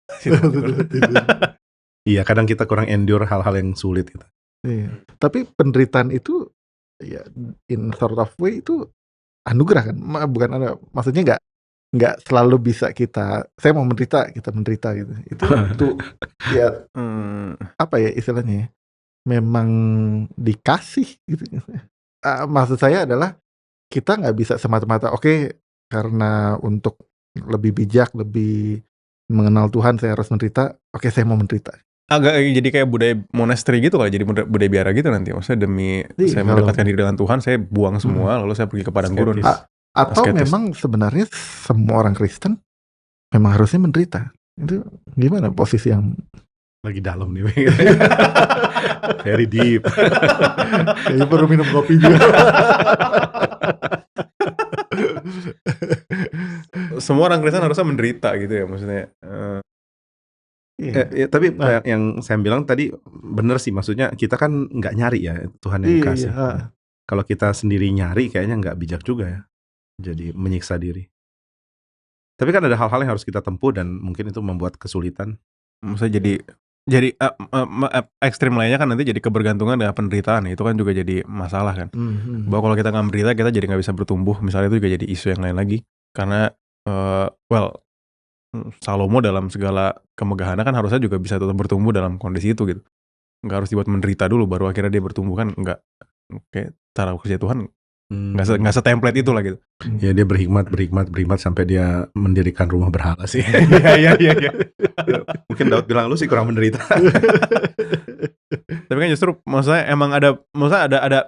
Iya, kadang kita kurang endure hal-hal yang sulit gitu. Iya. Tapi penderitaan itu ya in sort of way itu anugerah kan, maksudnya nggak selalu bisa saya mau menderita, kita menderita gitu. Itu ya apa ya istilahnya? Memang dikasih gitu. Maksud saya adalah kita nggak bisa semata-mata karena untuk lebih bijak, lebih mengenal Tuhan saya harus menderita. Saya mau menderita. Agak jadi kayak budaya monastery gitu kali, jadi budaya biara gitu nanti. Maksudnya demi saya mendekatkan diri dengan Tuhan, saya buang semua, lalu saya pergi ke padang gurun. Atau memang sebenarnya semua orang Kristen memang harusnya menderita. Itu gimana posisi yang lagi dalam nih? Very deep. Kayaknya perlu minum kopi juga. Semua orang Kristen harusnya menderita gitu ya, maksudnya. Tapi yang saya bilang tadi bener sih, maksudnya kita kan nggak nyari ya Tuhan yang kasih. Kalau kita sendiri nyari kayaknya nggak bijak juga ya, jadi menyiksa diri. Tapi kan ada hal-hal yang harus kita tempuh dan mungkin itu membuat kesulitan. Maksudnya jadi ekstrim lainnya kan nanti jadi kebergantungan dengan penderitaan, itu kan juga jadi masalah kan. Bahwa kalau kita nggak menderita, kita jadi nggak bisa bertumbuh, misalnya itu juga jadi isu yang lain lagi. Karena Salomo dalam segala kemegahannya kan harusnya juga bisa tetap bertumbuh dalam kondisi itu gitu. Nggak harus dibuat menderita dulu baru akhirnya dia bertumbuh, kan nggak. Kayak cara kerja Tuhan Nggak setemplate itu lah gitu. Ya dia berhikmat sampai dia mendirikan rumah berhala sih. Iya. Mungkin Daud bilang lu sih kurang menderita. Tapi kan justru maksudnya ada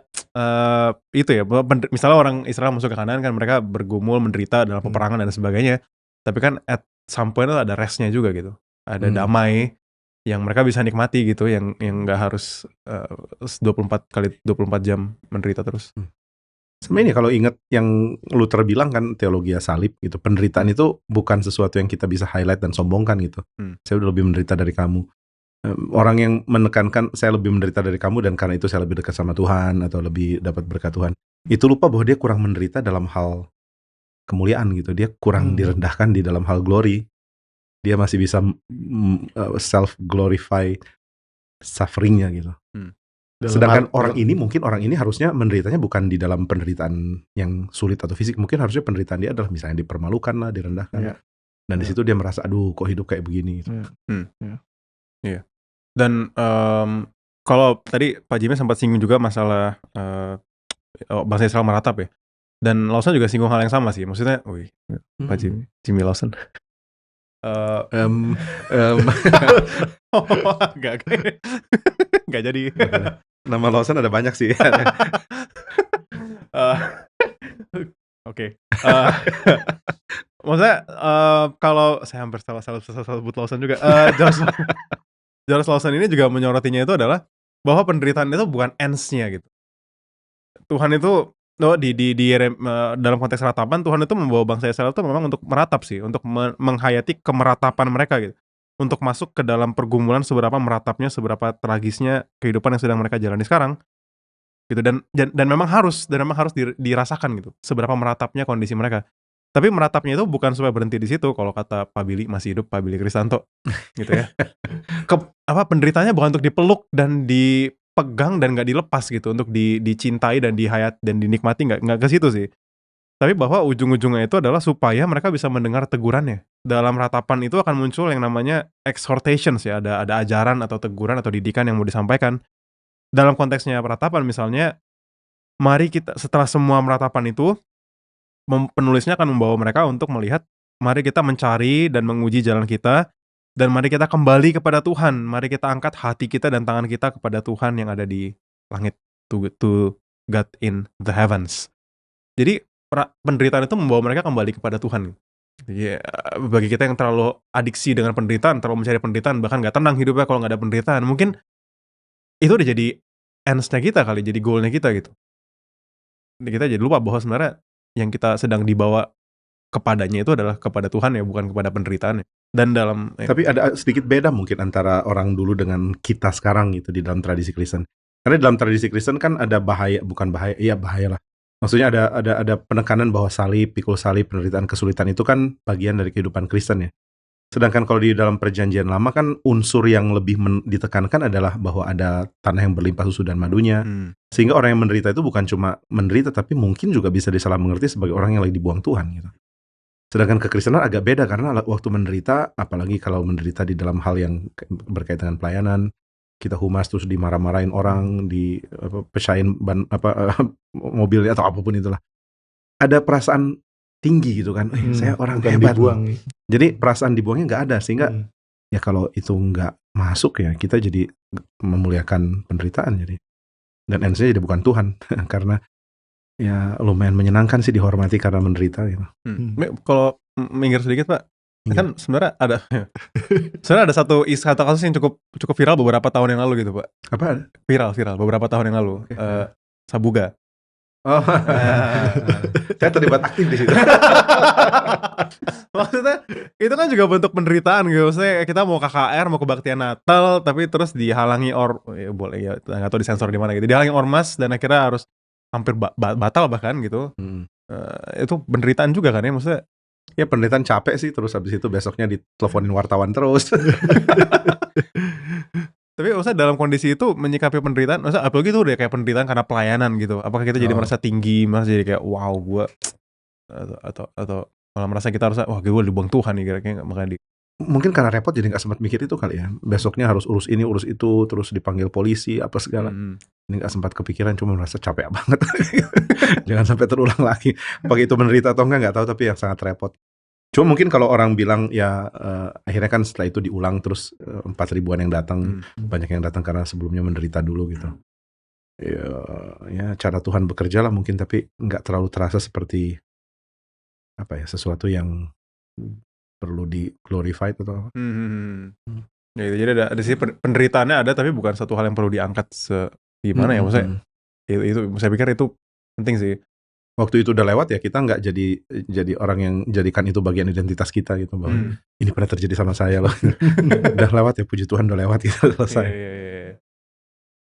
itu ya, misalnya orang Israel masuk ke Kanaan kan mereka bergumul, menderita dalam peperangan dan sebagainya. Tapi kan at some point ada restnya juga gitu. Ada damai yang mereka bisa nikmati gitu, yang nggak harus 24 jam menderita terus. Sebenarnya kalau ingat yang Luther bilang kan teologi salib gitu, penderitaan itu bukan sesuatu yang kita bisa highlight dan sombongkan gitu. Saya udah lebih menderita dari kamu. Orang yang menekankan saya lebih menderita dari kamu dan karena itu saya lebih dekat sama Tuhan atau lebih dapat berkat Tuhan, itu lupa bahwa dia kurang menderita dalam hal kemuliaan gitu. Dia kurang direndahkan di dalam hal glory. Dia masih bisa self glorify sufferingnya gitu. Sedangkan orang ini harusnya menderitanya bukan di dalam penderitaan yang sulit atau fisik, mungkin harusnya penderitaan dia adalah misalnya dipermalukan lah, direndahkan. Dan di situ dia merasa aduh kok hidup kayak begini gitu. Iya. Dan kalau tadi Pak Jimmy sempat singgung juga masalah bangsa Israel meratap ya. Dan Lawson juga singgung hal yang sama sih. Maksudnya, Pak Jimmy Lawson. Gak jadi. Nama Lawson ada banyak sih. Oke. Maksudnya kalau saya hampir salah sebut Lawson juga. George Lawson ini juga menyorotinya itu adalah bahwa penderitaan itu bukan ends-nya gitu. Tuhan itu dalam konteks ratapan, Tuhan itu membawa bangsa Israel itu memang untuk meratap sih, untuk menghayati kemeratapan mereka gitu. Untuk masuk ke dalam pergumulan seberapa meratapnya, seberapa tragisnya kehidupan yang sedang mereka jalani sekarang. Gitu dan memang harus dirasakan gitu, seberapa meratapnya kondisi mereka. Tapi meratapnya itu bukan supaya berhenti di situ, kalau kata Pak Billy masih hidup, Pak Billy Kristanto gitu ya. Penderitaannya bukan untuk dipeluk dan dipegang dan nggak dilepas gitu, untuk dicintai dan dihayat dan dinikmati, nggak ke situ sih. Tapi bahwa ujung-ujungnya itu adalah supaya mereka bisa mendengar tegurannya. Dalam ratapan itu akan muncul yang namanya exhortations ya, ada ajaran atau teguran atau didikan yang mau disampaikan. Dalam konteksnya ratapan misalnya, mari kita setelah semua meratapan itu, penulisnya akan membawa mereka untuk melihat, mari kita mencari dan menguji jalan kita, dan mari kita kembali kepada Tuhan, mari kita angkat hati kita dan tangan kita kepada Tuhan yang ada di langit, to God in the heavens. Jadi penderitaan itu membawa mereka kembali kepada Tuhan. Ya, bagi kita yang terlalu adiksi dengan penderitaan, terlalu mencari penderitaan, bahkan gak tenang hidupnya kalau gak ada penderitaan, mungkin itu udah jadi ends-nya kita kali, jadi goal-nya kita gitu. Kita jadi lupa bahwa sebenarnya yang kita sedang dibawa kepadanya itu adalah kepada Tuhan ya, bukan kepada penderitaannya. Dan tapi ada sedikit beda mungkin antara orang dulu dengan kita sekarang gitu di dalam tradisi Kristen. Karena dalam tradisi Kristen kan ada bahaya lah. Maksudnya ada penekanan bahwa salib, pikul salib, penderitaan, kesulitan itu kan bagian dari kehidupan Kristen ya. Sedangkan kalau di dalam perjanjian lama kan unsur yang lebih ditekankan adalah bahwa ada tanah yang berlimpah susu dan madunya. Sehingga orang yang menderita itu bukan cuma menderita, tapi mungkin juga bisa disalah mengerti sebagai orang yang lagi dibuang Tuhan gitu. Sedangkan kekristenan agak beda karena waktu menderita, apalagi kalau menderita di dalam hal yang berkaitan dengan pelayanan, kita humas terus dimarah-marahin orang, pecahin mobilnya atau apapun itulah. Ada perasaan tinggi gitu kan, saya orang hebat. Dibuang. Jadi perasaan dibuangnya nggak ada, sehingga ya kalau itu nggak masuk ya kita jadi memuliakan penderitaan jadi. Dan ends-nya jadi bukan Tuhan karena ya lumayan menyenangkan sih dihormati karena menderita gitu. Kalau minggir sedikit Pak, kan sebenarnya ada satu kasus yang cukup viral beberapa tahun yang lalu gitu Pak. Apa? Viral beberapa tahun yang lalu. Sabuga. Oh, saya terlibat aktif di situ. Maksudnya itu kan juga bentuk penderitaan gitu. Maksudnya kita mau KKR, mau kebaktian Natal, tapi terus dihalangi boleh ya, nggak tahu disensor di mana gitu. Dihalangi ormas dan akhirnya harus hampir batal bahkan gitu. Itu penderitaan juga kan ya, maksudnya. Ya penderitaan capek sih, terus habis itu besoknya diteleponin wartawan terus. Tapi maksudnya dalam kondisi itu menyikapi penderitaan, maksudnya apalagi itu udah kayak penderitaan karena pelayanan gitu. Apakah kita jadi merasa tinggi, merasa jadi kayak wow gue, atau malah merasa kita harus gue dibuang Tuhan nih kira-kira, makanya mungkin karena repot jadi nggak sempat mikir itu kali ya. Besoknya harus urus ini, urus itu, terus dipanggil polisi apa segala. Ini nggak sempat kepikiran, cuma merasa capek banget. Jangan sampai terulang lagi. Apakah itu menderita atau nggak tahu, tapi yang sangat repot. Cuma mungkin kalau orang bilang ya akhirnya kan setelah itu diulang terus 4.000-an yang datang, banyak yang datang karena sebelumnya menderita dulu gitu. Ya cara Tuhan bekerja lah mungkin, tapi nggak terlalu terasa seperti apa ya, sesuatu yang perlu di glorified atau Ya, jadi ada sih penderitaannya ada, tapi bukan satu hal yang perlu diangkat gimana ya, maksudnya itu saya pikir itu penting sih. Waktu itu udah lewat ya, kita nggak jadi orang yang jadikan itu bagian identitas kita gitu, bahwa ini pernah terjadi sama saya loh. Udah lewat ya, puji Tuhan udah lewat gitu, selesai.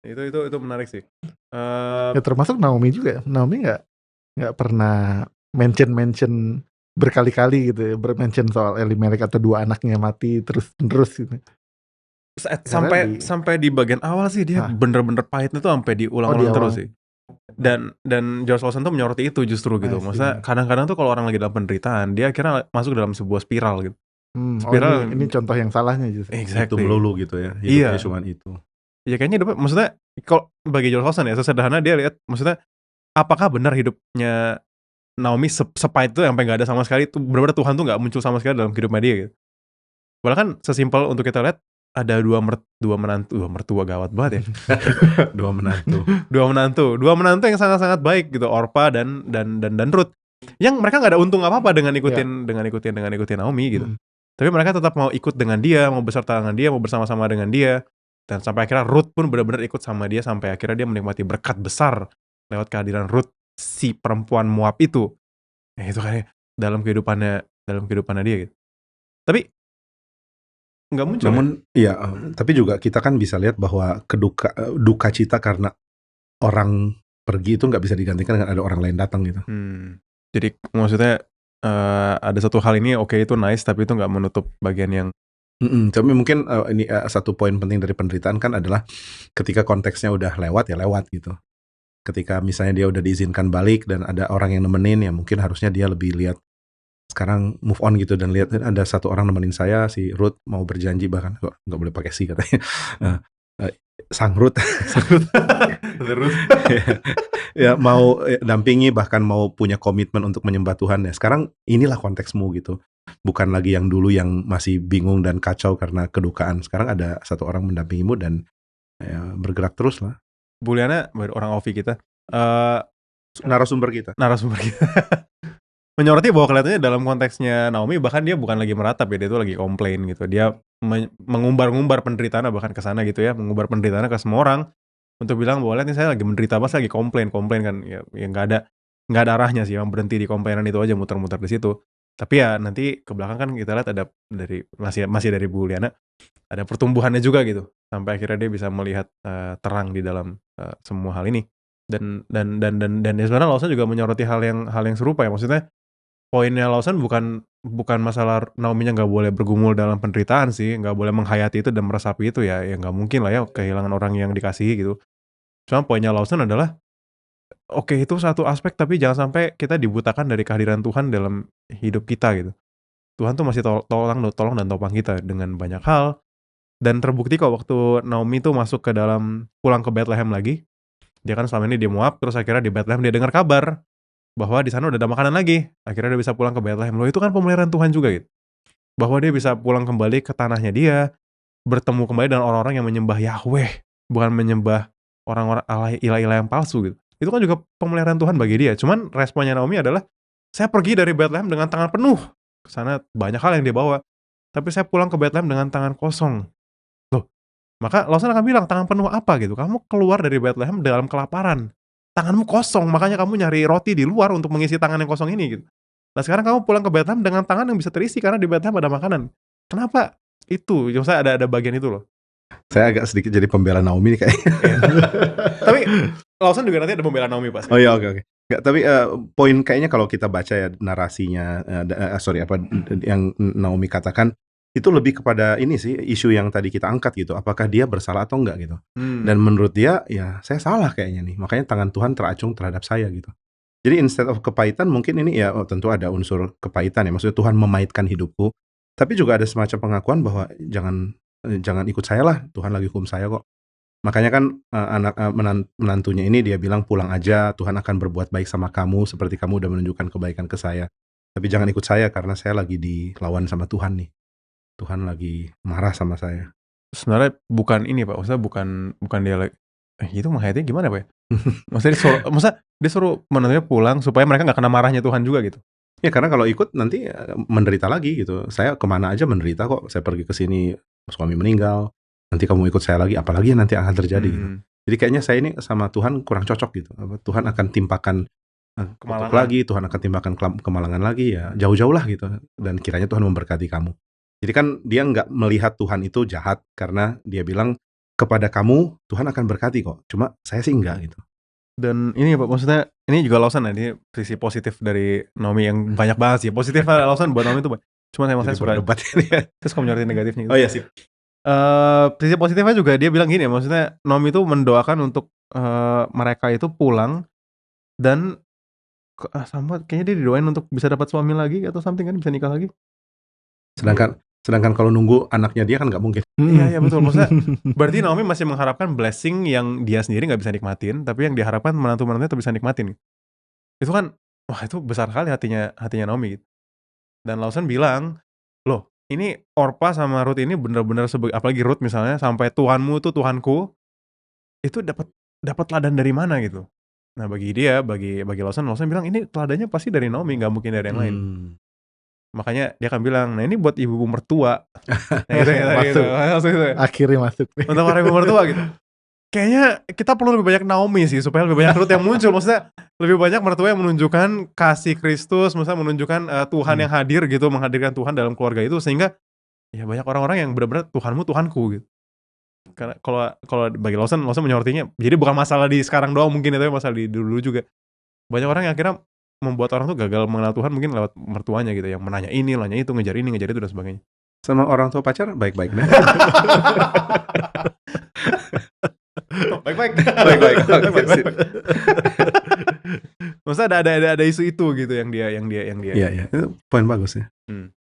Itu menarik sih. Ya termasuk Naomi juga. Naomi nggak pernah mention berkali-kali gitu ya, bermention soal Elimelek atau 2 anaknya mati terus gitu. Sampai di bagian awal sih dia bener-bener pahitnya tuh sampai diulang-ulang terus sih. Dan George Lawson tuh menyoroti itu justru gitu. Maksudnya kadang-kadang tuh kalau orang lagi dalam penderitaan, dia akhirnya masuk dalam sebuah spiral gitu. Spiral ini contoh yang salahnya justru. Exactly. Itu melulu gitu ya. Hidupnya cuma itu. Ya kayaknya hidupnya, maksudnya kalau bagi George Lawson ya, sesederhana dia lihat, maksudnya apakah benar hidupnya Naomi sepahit itu sampai nggak ada sama sekali, itu benar-benar Tuhan tuh nggak muncul sama sekali dalam hidupnya dia gitu. Bahkan sesimpel untuk kita lihat ada dua mertua gawat banget ya. dua menantu yang sangat-sangat baik gitu, Orpa dan Ruth, yang mereka nggak ada untung apa-apa dengan ikutin Naomi gitu. Tapi mereka tetap mau ikut dengan dia, mau beserta dengan dia, mau bersama-sama dengan dia. Dan sampai akhirnya Ruth pun benar-benar ikut sama dia, sampai akhirnya dia menikmati berkat besar lewat kehadiran Ruth, si perempuan Moab itu. Itu kan dalam kehidupannya dia gitu. Tapi nggak muncul. Namun ya, tapi juga kita kan bisa lihat bahwa duka cita karena orang pergi itu nggak bisa digantikan dengan ada orang lain datang gitu. Jadi maksudnya ada satu hal ini itu nice, tapi itu nggak menutup bagian yang tapi mungkin ini satu poin penting dari penderitaan kan adalah ketika konteksnya udah lewat ya lewat gitu. Ketika misalnya dia udah diizinkan balik dan ada orang yang nemenin, ya mungkin harusnya dia lebih lihat sekarang move on gitu, dan lihat ada satu orang nemenin saya, si Ruth mau berjanji, bahkan nggak boleh pakai si katanya, sang Ruth terus ya mau dampingi, bahkan mau punya komitmen untuk menyembah Tuhan ya. Sekarang inilah konteksmu gitu. Bukan lagi yang dulu yang masih bingung dan kacau karena kedukaan. Sekarang ada satu orang mendampingimu dan ya, bergerak terus lah. Buliana, orang OVI kita, narasumber kita menyoroti bahwa kelihatannya dalam konteksnya Naomi, bahkan dia bukan lagi meratap ya, dia itu lagi komplain gitu. Dia mengumbar-ngumbar penderitaannya bahkan ke sana gitu ya, mengumbar penderitaannya ke semua orang untuk bilang bahwa lihat nih, saya lagi menderita, pas lagi komplain kan ya nggak ada arahnya sih, yang berhenti di komplainan itu aja, muter-muter di situ. Tapi ya nanti ke belakang kan kita lihat ada masih dari Bu Liana, ada pertumbuhannya juga gitu, sampai akhirnya dia bisa melihat terang di dalam semua hal ini. Dan ya sebenarnya Lawson juga menyoroti hal yang serupa ya. Maksudnya poinnya Lawson bukan masalah Naomi-nya nggak boleh bergumul dalam penderitaan sih, nggak boleh menghayati itu dan meresapi itu ya nggak mungkin lah ya, kehilangan orang yang dikasihi gitu. Cuma poinnya Lawson adalah itu satu aspek, tapi jangan sampai kita dibutakan dari kehadiran Tuhan dalam hidup kita gitu. Tuhan tuh masih tolong dan topang kita dengan banyak hal. Dan terbukti kok waktu Naomi tuh masuk ke dalam, pulang ke Bethlehem lagi. Dia kan selama ini di Moab, terus akhirnya di Bethlehem dia dengar kabar bahwa di sana udah ada makanan lagi. Akhirnya dia bisa pulang ke Bethlehem. Loh, itu kan pemeliharaan Tuhan juga gitu. Bahwa dia bisa pulang kembali ke tanahnya dia, bertemu kembali dengan orang-orang yang menyembah Yahweh, bukan menyembah orang-orang ilah-ilah yang palsu gitu. Itu kan juga pemeliharaan Tuhan bagi dia. Cuman responnya Naomi adalah, saya pergi dari Bethlehem dengan tangan penuh. Kesana banyak hal yang dia bawa, tapi saya pulang ke Bethlehem dengan tangan kosong. Loh, maka Lawson akan bilang, tangan penuh apa gitu? Kamu keluar dari Bethlehem dalam kelaparan, tanganmu kosong, makanya kamu nyari roti di luar untuk mengisi tangan yang kosong ini gitu. Nah sekarang kamu pulang ke Bethlehem dengan tangan yang bisa terisi karena di Bethlehem ada makanan. Kenapa? Itu, saya ada bagian itu loh. Saya agak sedikit jadi pembela Naomi nih kayaknya. Tapi Lawson juga nanti ada pembela Naomi pas. Oh iya, oke. Nggak, tapi poin kayaknya kalau kita baca ya narasinya, yang Naomi katakan, itu lebih kepada ini sih, isu yang tadi kita angkat gitu, apakah dia bersalah atau enggak gitu. Dan menurut dia, ya saya salah kayaknya nih, makanya tangan Tuhan teracung terhadap saya gitu. Jadi instead of kepahitan, mungkin ini ya tentu ada unsur kepahitan ya, maksudnya Tuhan memahitkan hidupku, Tapi juga ada semacam pengakuan bahwa jangan ikut saya lah, Tuhan lagi hukum saya kok. Makanya kan menantunya ini dia bilang pulang aja, Tuhan akan berbuat baik sama kamu seperti kamu udah menunjukkan kebaikan ke saya. Tapi jangan ikut saya karena saya lagi dilawan sama Tuhan nih. Tuhan lagi marah sama saya. Sebenarnya bukan ini Pak, maksudnya bukan dia itu menghayatinya gimana Pak ya? Maksudnya dia suruh menantunya pulang supaya mereka nggak kena marahnya Tuhan juga gitu. Ya karena kalau ikut nanti menderita lagi gitu. Saya kemana aja menderita kok. Saya pergi ke sini suami meninggal. Nanti kamu ikut saya lagi, apalagi nanti akan terjadi gitu. Jadi kayaknya saya ini sama Tuhan kurang cocok gitu. Tuhan akan timpakan kemalangan lagi, Tuhan akan timpakan kemalangan lagi ya. Jauh-jauh lah gitu. Dan kiranya Tuhan memberkati kamu. Jadi kan dia nggak melihat Tuhan itu jahat karena dia bilang kepada kamu Tuhan akan berkati kok. Cuma saya sih enggak gitu. Dan ini Pak, maksudnya ini juga Lawson ini sisi positif dari Naomi yang banyak banget sih. Positifnya Lawson buat Naomi itu Pak. Cuma saya suka debat ini ya. Terus kamu nyorotin negatifnya gitu. Oh iya sip. Sisi positifnya juga dia bilang gini, maksudnya Naomi itu mendoakan untuk mereka itu pulang dan sama kayaknya dia didoain untuk bisa dapat suami lagi atau something kan, bisa nikah lagi. Sedangkan kalau nunggu anaknya dia kan nggak mungkin. Iya betul, maksudnya berarti Naomi masih mengharapkan blessing yang dia sendiri nggak bisa nikmatin, tapi yang diharapkan menantu-menantunya tuh bisa nikmatin. Itu kan, wah itu besar sekali hatinya Naomi gitu. Dan Lawson bilang, loh ini Orpa sama Ruth ini benar-benar apalagi Ruth misalnya, sampai Tuhanmu tuh Tuhanku, itu dapat teladan dari mana gitu. Nah bagi Lawson bilang ini teladannya pasti dari Naomi, nggak mungkin dari yang lain. Makanya dia akan bilang, nah ini buat ibu mertua. Nah, gitu. Akhirnya masuk. Untuk para ibu mertua gitu. Kayaknya kita perlu lebih banyak Naomi sih, supaya lebih banyak Ruth yang muncul. Maksudnya lebih banyak mertua yang menunjukkan kasih Kristus, maksudnya menunjukkan Tuhan yang hadir gitu, menghadirkan Tuhan dalam keluarga itu, sehingga ya banyak orang-orang yang benar-benar Tuhanmu Tuhanku gitu. Karena kalau bagi Lawson menyortinya, jadi bukan masalah di sekarang doang mungkin, itu masalah di dulu juga. Banyak orang yang akhirnya membuat orang tuh gagal mengenal Tuhan mungkin lewat mertuanya gitu, yang menanya ini, nanya itu, ngejar ini, ngejar itu dan sebagainya. Sama orang tua pacar baik-baik deh. Baik-baik. Maksudnya ada isu itu gitu yang dia. Iya, itu poin bagus ya.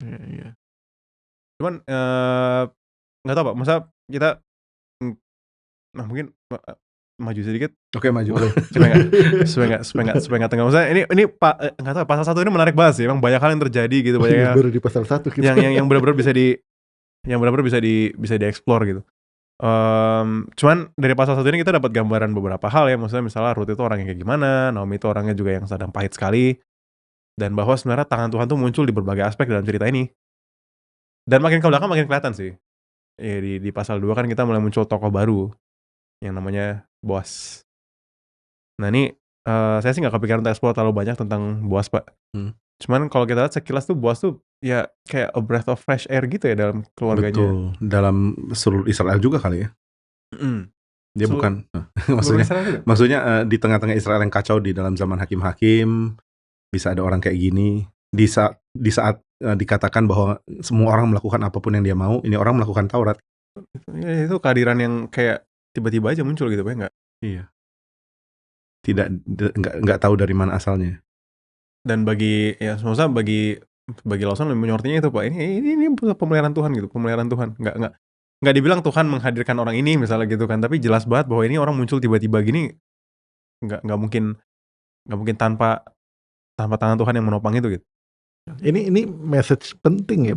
Iya. Cuman nggak tahu Pak, maksudnya kita mungkin maju sedikit. Oke, maju. Boleh. Supaya nggak tengah. Maksudnya ini Pak, nggak tahu, pasal 1 ini menarik banget sih. Emang banyak hal yang terjadi gitu, banyak baru di pasal 1 gitu. yang benar-benar bisa dieksplor gitu. Cuman dari pasal 1 ini kita dapat gambaran beberapa hal ya. Maksudnya misalnya Ruth itu orang yang kayak gimana, Naomi itu orangnya juga yang sedang pahit sekali, dan bahwa sebenarnya tangan Tuhan tuh muncul di berbagai aspek dalam cerita ini. Dan makin ke belakang makin kelihatan sih. Ya, di pasal 2 kan kita mulai muncul tokoh baru yang namanya Boaz. Nah ini saya sih nggak kepikiran untuk explore terlalu banyak tentang Boaz Pak. Cuman kalau kita lihat sekilas tuh Boaz tuh ya kayak a breath of fresh air gitu ya dalam keluarganya. Betul, dalam seluruh Israel juga kali ya. Dia bukan maksudnya di tengah-tengah Israel yang kacau di dalam zaman hakim-hakim bisa ada orang kayak gini. Di saat dikatakan bahwa semua orang melakukan apapun yang dia mau, ini orang melakukan Taurat. Ya, itu kehadiran yang kayak tiba-tiba aja muncul gitu Pak, enggak? Iya. Nggak tahu dari mana asalnya. Dan bagi Lawson lebih menyortinya itu Pak, ini pemeliharaan Tuhan gitu, pemeliharaan Tuhan. Nggak dibilang Tuhan menghadirkan orang ini misalnya gitu kan, tapi jelas banget bahwa ini orang muncul tiba-tiba gini, nggak mungkin tanpa tangan Tuhan yang menopang itu gitu. Ini message penting ya.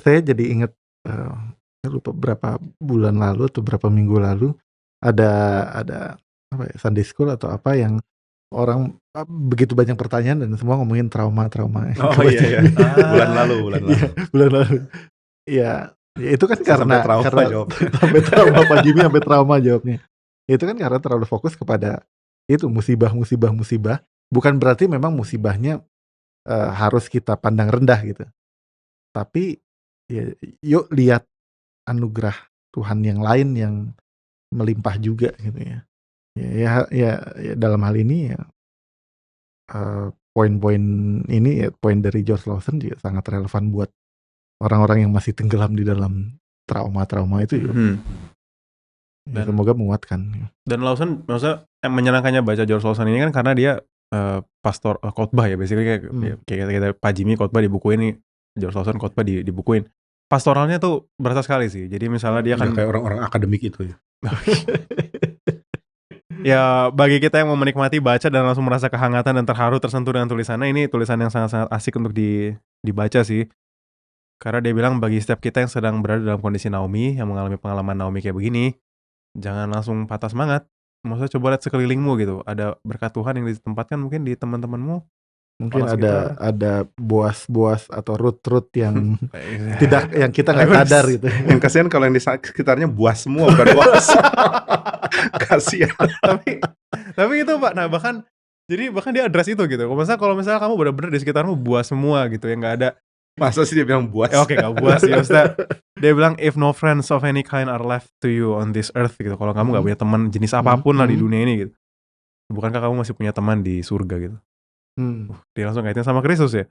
Saya jadi ingat lupa berapa bulan lalu atau berapa minggu lalu ada apa ya, Sunday School atau apa yang orang begitu banyak pertanyaan dan semua ngomongin trauma. Oh iya. Bulan lalu. Bulan lalu. Ya itu kan karena sampai trauma Pak Jimmy sampai trauma jawabnya. Itu kan karena terlalu fokus kepada itu musibah. Bukan berarti memang musibahnya harus kita pandang rendah gitu. Tapi ya, yuk lihat anugerah Tuhan yang lain yang melimpah juga gitu ya. Ya dalam hal ini ya poin-poin ini ya, poin dari George Lawson juga sangat relevan buat orang-orang yang masih tenggelam di dalam trauma itu ya. Dan semoga menguatkan. Dan Lawson maksudnya menyenangkannya baca George Lawson ini kan karena dia pastor khotbah ya, basically kayak Pak Jimmy khotbah di buku ini George Lawson khotbah dibukuin. Pastoralnya tuh berasa sekali sih. Jadi misalnya dia kan kayak orang-orang akademik itu ya. Ya bagi kita yang mau menikmati baca dan langsung merasa kehangatan dan terharu tersentuh dengan tulisannya, ini tulisan yang sangat-sangat asik untuk dibaca sih. Karena dia bilang bagi setiap kita yang sedang berada dalam kondisi Naomi, yang mengalami pengalaman Naomi kayak begini, jangan langsung patah semangat. Maksudnya coba lihat sekelilingmu gitu. Ada berkat Tuhan yang ditempatkan mungkin di teman-temanmu. Mungkin ada Boaz atau Ruth yang tidak, yang kita nggak sadar gitu. Yang kasihan kalau yang di sekitarnya Boaz semua, bukan Boaz. Kasihan. Tapi itu Pak, nah bahkan dia address itu gitu. Kalau misalnya kamu benar-benar di sekitarmu Boaz semua gitu, yang nggak ada. Masa sih dia bilang Boaz? Oke, nggak Boaz ya Ustaz. Dia bilang if no friends of any kind are left to you on this earth gitu. Kalau kamu nggak punya teman jenis apapun lah di dunia ini gitu, bukankah kamu masih punya teman di surga gitu? Dia langsung kaitin sama Kristus ya.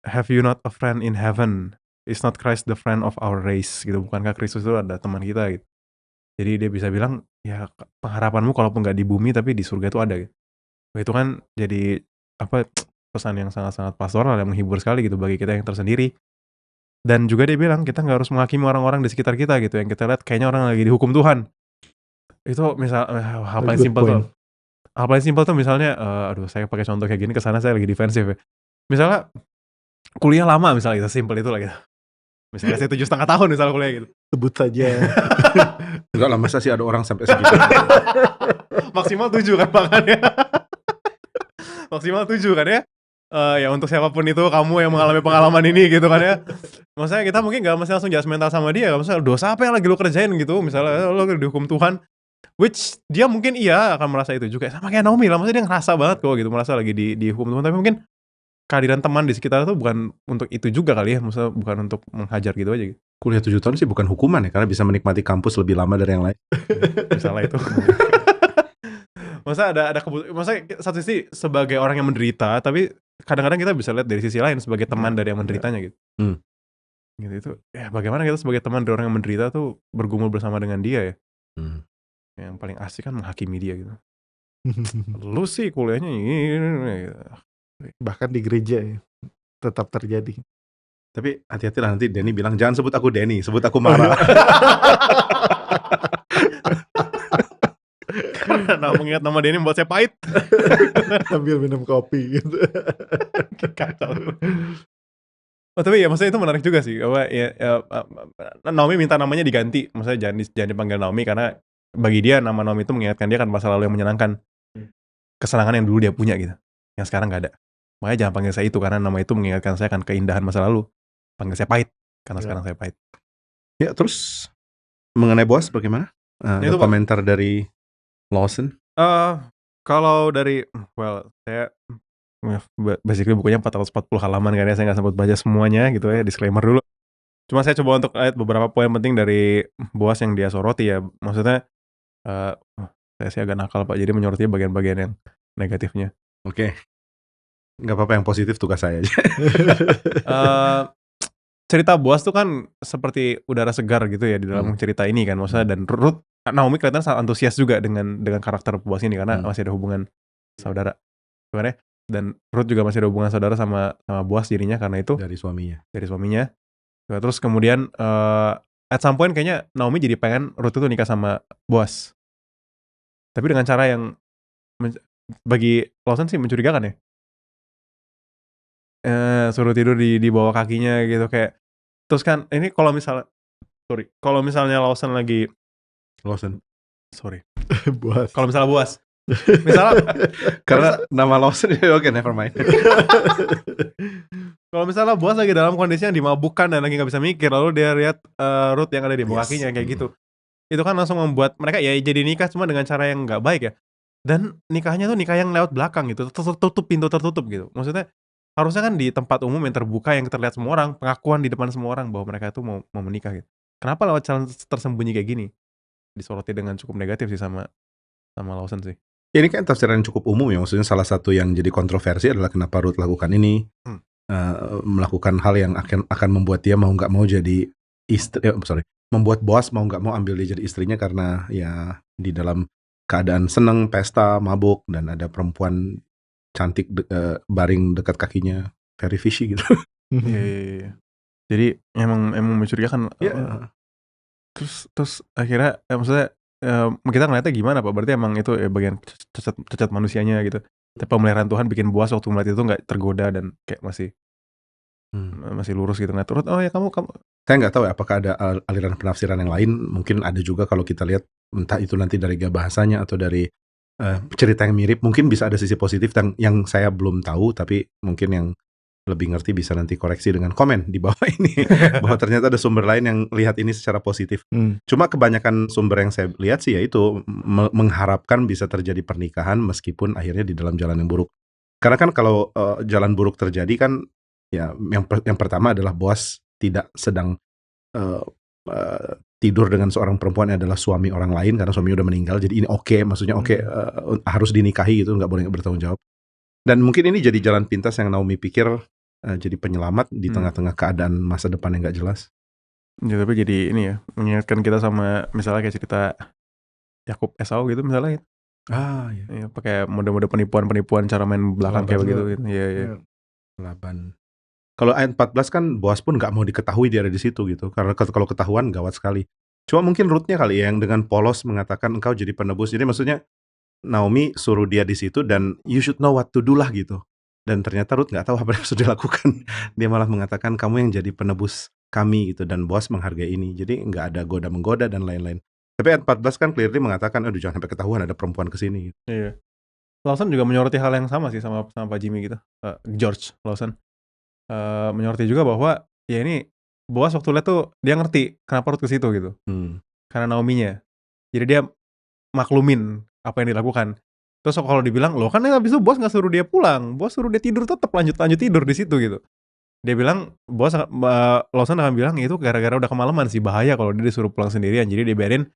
Have you not a friend in heaven? Is not Christ the friend of our race gitu? Bukankah Kristus itu ada teman kita gitu? Jadi dia bisa bilang ya pengharapanmu kalaupun nggak di bumi tapi di surga itu ada gitu. Itu kan jadi pesan yang sangat-sangat pastoral yang menghibur sekali gitu bagi kita yang tersendiri. Dan juga dia bilang kita nggak harus menghakimi orang-orang di sekitar kita gitu, yang kita lihat kayaknya orang lagi dihukum Tuhan. Itu misal hal paling simpel tuh. Hal paling simpel tuh misalnya, saya pakai contoh kayak gini kesana saya lagi defensif ya. Misalnya kuliah lama misalnya gitu, simpel itu lah gitu. Misalnya saya 7,5 tahun misalnya kuliah gitu. Sebut saja. Enggak lah, masa sih ada orang sampai segitu. Maksimal 7 kan makanya. Maksimal 7 kan ya. Ya untuk siapapun itu kamu yang mengalami pengalaman ini gitu kan ya. Maksudnya kita mungkin gak mesti langsung judgmental sama dia. Maksudnya dosa apa yang lagi lo kerjain gitu. Misalnya lo dihukum Tuhan. Which dia mungkin akan merasa itu juga. Sama kayak Naomi lah. Maksudnya dia ngerasa banget kok gitu. Merasa lagi dihukum Tuhan. Tapi mungkin kehadiran teman di sekitar itu bukan untuk itu juga kali ya. Maksudnya bukan untuk menghajar gitu aja gitu. Kuliah 7 tahun sih bukan hukuman ya. Karena bisa menikmati kampus lebih lama dari yang lain. Misalnya itu. Masa ada masa satu sisi sebagai orang yang menderita, tapi kadang-kadang kita bisa lihat dari sisi lain sebagai teman dari yang menderitanya gitu. Gitu itu. Ya bagaimana kita sebagai teman dari orang yang menderita tuh bergumul bersama dengan dia ya. Yang paling asik kan menghakimi dia gitu. Lu sih kuliahnya ini gitu. Bahkan di gereja ya, tetap terjadi. Tapi hati-hati lah nanti Denny bilang jangan sebut aku Denny, sebut aku Mara. Karena mengingat nama Denny membuat saya pahit. Sambil minum kopi gitu. Kacau. Tapi ya maksudnya itu menarik juga sih. Naomi minta namanya diganti. Maksudnya jangan dipanggil Naomi karena bagi dia nama Naomi itu mengingatkan dia kan masa lalu yang menyenangkan. Kesenangan yang dulu dia punya gitu. Yang sekarang gak ada. Makanya jangan panggil saya itu karena nama itu mengingatkan saya akan keindahan masa lalu. Panggil saya pahit karena sekarang saya pahit. Ya terus mengenai Boaz bagaimana? Itu komentar dari Lawson? Kalau dari saya basically bukunya 440 halaman kan ya, saya nggak sempat baca semuanya gitu ya, disclaimer dulu. Cuma saya coba untuk lihat beberapa poin penting dari Boaz yang dia soroti ya. Maksudnya saya sih agak nakal Pak, jadi menyoroti bagian-bagian yang negatifnya. Oke. Nggak apa-apa, yang positif tugas saya aja. Cerita Boaz tuh kan seperti udara segar gitu ya di dalam cerita ini kan. Maksudnya dan Ruth, Naomi kelihatan sangat antusias juga dengan karakter Boaz ini karena masih ada hubungan saudara. Gimana ya? Dan Ruth juga masih ada hubungan saudara sama Boaz jadinya karena itu. Dari suaminya. Terus kemudian at some point kayaknya Naomi jadi pengen Ruth itu nikah sama Boaz. Tapi dengan cara yang bagi Lawson sih mencurigakan ya. Suruh tidur di bawah kakinya gitu kayak. Terus kan ini kalau misalnya Lawson Boaz. Kalau misalnya Boaz misalnya karena nama Lawson oke, never mind. Kalau misalnya Boaz lagi dalam kondisi yang dimabukkan dan lagi nggak bisa mikir, lalu dia lihat Ruth yang ada di bawah kakinya kayak gitu, itu kan langsung membuat mereka ya jadi nikah cuma dengan cara yang nggak baik ya. Dan nikahnya tuh nikah yang lewat belakang gitu, tertutup, pintu tertutup gitu. Maksudnya harusnya kan di tempat umum yang terbuka yang terlihat semua orang, pengakuan di depan semua orang bahwa mereka tuh mau menikah gitu. Kenapa lewat jalan tersembunyi kayak gini? Disoroti dengan cukup negatif sih sama Lawson sih. Ini kan tafsiran cukup umum ya, maksudnya salah satu yang jadi kontroversi adalah kenapa Ruth lakukan ini, melakukan hal yang akan membuat dia mau nggak mau jadi istri, membuat Boaz mau nggak mau ambil dia jadi istrinya karena ya di dalam keadaan seneng, pesta, mabuk, dan ada perempuan cantik baring dekat kakinya, very fishy gitu. Iya. Jadi emang mencurigakan. Iya. Terus akhirnya maksudnya kita ngeliatnya gimana Pak? Berarti emang itu bagian cacat manusianya gitu. Tapi pemeliharaan Tuhan bikin Boas waktu melihat itu nggak tergoda dan kayak masih lurus gitu. Nah, terus ya kamu Saya nggak tahu ya apakah ada aliran penafsiran yang lain. Mungkin ada juga kalau kita lihat entah itu nanti dari bahasanya atau dari cerita yang mirip. Mungkin bisa ada sisi positif yang saya belum tahu, tapi mungkin yang lebih ngerti bisa nanti koreksi dengan komen di bawah ini bahwa ternyata ada sumber lain yang lihat ini secara positif. Cuma kebanyakan sumber yang saya lihat sih yaitu mengharapkan bisa terjadi pernikahan meskipun akhirnya di dalam jalan yang buruk. Karena kan kalau jalan buruk terjadi kan ya yang pertama adalah Boas tidak sedang tidur dengan seorang perempuan yang adalah suami orang lain karena suaminya udah meninggal. Jadi ini maksudnya harus dinikahi gitu, nggak boleh bertanggung jawab. Dan mungkin ini jadi jalan pintas yang Naomi pikir jadi penyelamat di tengah-tengah keadaan masa depan yang nggak jelas. Ya tapi jadi ini ya, mengingatkan kita sama misalnya kayak cerita Yakub Esau gitu misalnya. Iya. Ya, pakai mode-mode penipuan cara main belakang kayak begitu gitu. Iya. Laban. Kalau ayat 14 kan Boas pun nggak mau diketahui dia ada di situ gitu. Karena kalau ketahuan gawat sekali. Cuma mungkin rootnya kali ya yang dengan polos mengatakan engkau jadi penebus. Jadi maksudnya Naomi suruh dia di situ dan you should know what to do lah gitu. Dan ternyata Ruth nggak tahu apa yang harus dilakukan. Dia malah mengatakan kamu yang jadi penebus kami gitu. Dan Boas menghargai ini. Jadi nggak ada goda-menggoda dan lain-lain. Tapi ayat 14 kan clearly mengatakan aduh jangan sampai ketahuan ada perempuan kesini gitu. Iya. Lawson juga menyoroti hal yang sama sih sama Pak Jimmy gitu. George Lawson. Menyoroti juga bahwa ya ini Boas waktu lihat tuh dia ngerti kenapa Ruth ke situ gitu. Karena Naominya. Jadi dia maklumin apa yang dilakukan. Terus kalau dibilang, loh kan habis itu Boas nggak suruh dia pulang, Boas suruh dia tidur tetap lanjut tidur di situ gitu. Dia bilang, Lawson akan bilang itu gara-gara udah kemalaman sih, bahaya kalau dia disuruh pulang sendirian. Jadi dia biarin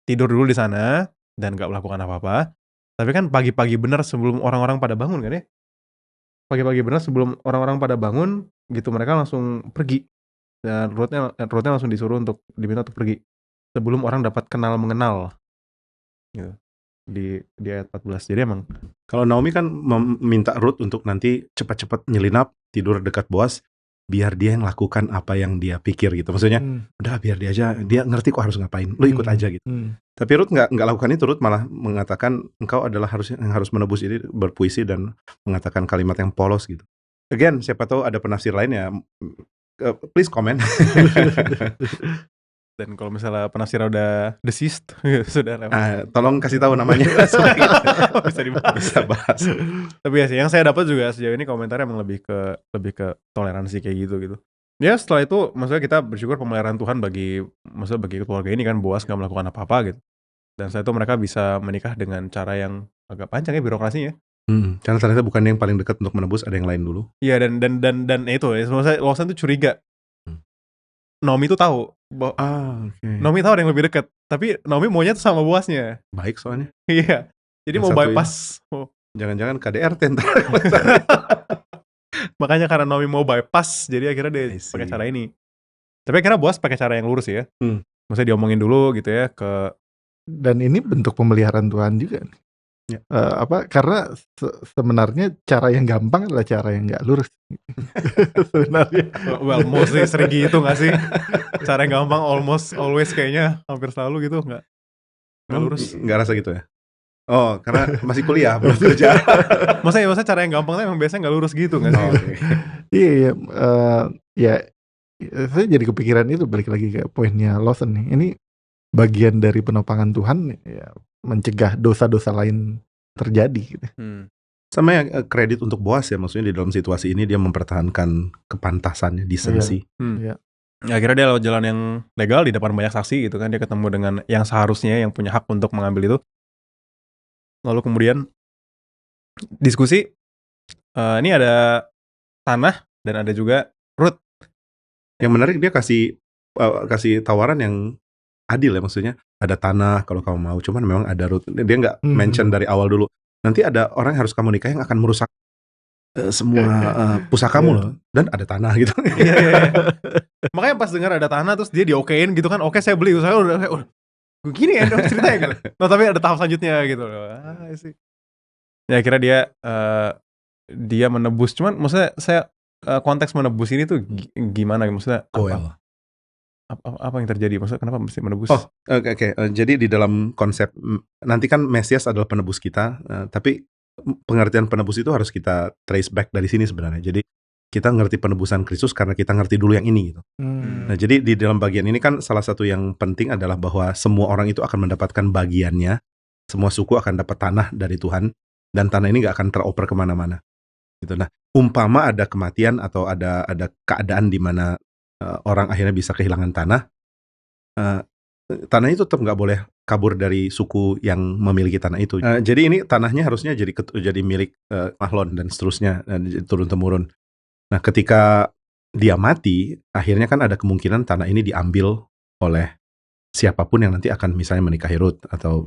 tidur dulu di sana dan nggak melakukan apa-apa. Tapi kan pagi-pagi benar sebelum orang-orang pada bangun kan ya. Pagi-pagi benar sebelum orang-orang pada bangun gitu mereka langsung pergi. Dan Ruthnya langsung disuruh diminta untuk pergi sebelum orang dapat kenal mengenal. Gitu. Di ayat 14. Jadi emang kalau Naomi kan meminta Ruth untuk nanti cepat-cepat nyelinap tidur dekat Boas biar dia yang lakukan apa yang dia pikir gitu. Maksudnya udah biar dia aja, dia ngerti kok harus ngapain, lu ikut aja gitu. Tapi Ruth nggak lakukan itu. Ruth malah mengatakan engkau adalah yang harus menebus ini, berpuisi dan mengatakan kalimat yang polos gitu. Again, siapa tahu ada penafsir lain ya, please comment. Dan kalau misalnya penafsir udah deceased sudah lewat. Tolong kasih tahu namanya. Bisa dibahas. Bisa bahas. Tapi ya sih yang saya dapat juga sejauh ini komentarnya emang lebih ke toleransi kayak gitu. Ya setelah itu maksudnya kita bersyukur pemeliharaan Tuhan bagi keluarga ini kan. Boas gak melakukan apa-apa gitu. Dan setelah itu mereka bisa menikah dengan cara yang agak panjang ya birokrasinya. Karena ternyata bukan yang paling dekat untuk menebus, ada yang lain dulu. Iya dan itu ya, maksudnya Lawson tuh curiga. Naomi tuh tahu bahwa Naomi tahu ada yang lebih dekat, tapi Naomi maunya tuh sama Boasnya. Baik soalnya. Iya. Jadi mau bypass. Jangan-jangan KDRT ntar. Makanya karena Naomi mau bypass, jadi akhirnya dia pakai cara ini. Tapi akhirnya Boas pakai cara yang lurus ya. Maksudnya diomongin dulu gitu ya ke. Dan ini bentuk pemeliharaan Tuhan juga. Ya. Karena sebenarnya cara yang gampang adalah cara yang nggak lurus. Sebenarnya. Well, mostly sering gitu nggak sih? Cara yang gampang almost always kayaknya hampir selalu gitu nggak lurus. Nggak rasa gitu ya? Oh, karena masih kuliah belum kerja. Maksudnya cara yang gampang tuh emang biasanya nggak lurus gitu nggak sih? Iya. Ya, saya jadi kepikiran itu, balik lagi ke poinnya Lawson nih. Ini bagian dari penopangan Tuhan ya, mencegah dosa-dosa lain terjadi gitu. Sama ya kredit untuk Boas ya, maksudnya di dalam situasi ini dia mempertahankan kepantasannya, decency. Iya. Akhirnya dia lewat jalan yang legal di depan banyak saksi gitu kan, dia ketemu dengan yang seharusnya yang punya hak untuk mengambil itu. Lalu kemudian diskusi, ini ada tanah dan ada juga Ruth. Yang menarik dia kasih tawaran yang adil ya, maksudnya ada tanah kalau kamu mau, cuman memang ada Ruth. Dia nggak mention dari awal dulu. Nanti ada orang yang harus kamu nikahi yang akan merusak semua pusakamu loh, dan ada tanah gitu. Iya. Makanya pas dengar ada tanah terus dia diokein gitu kan, oke saya beli, saya udah gini ya ceritanya kan. Nah tapi ada tahap selanjutnya gitu. Sih. Ya akhirnya dia menebus, cuman maksudnya saya konteks menebus ini tuh gimana? Maksudnya apa yang terjadi? Maksudnya kenapa mesti menebus? Oke. Jadi di dalam konsep nanti kan Mesias adalah penebus kita, tapi pengertian penebus itu harus kita trace back dari sini sebenarnya. Jadi kita ngerti penebusan Kristus karena kita ngerti dulu yang ini gitu. Nah, jadi di dalam bagian ini kan salah satu yang penting adalah bahwa semua orang itu akan mendapatkan bagiannya, semua suku akan dapat tanah dari Tuhan, dan tanah ini nggak akan teroper kemana-mana. Gitu. Nah, umpama ada kematian atau ada keadaan di mana orang akhirnya bisa kehilangan tanah, tanah itu tetap nggak boleh kabur dari suku yang memiliki tanah itu. Jadi ini tanahnya harusnya jadi milik Mahlon dan seterusnya, turun-temurun. Nah, ketika dia mati, akhirnya kan ada kemungkinan tanah ini diambil oleh siapapun yang nanti akan misalnya menikahi Ruth atau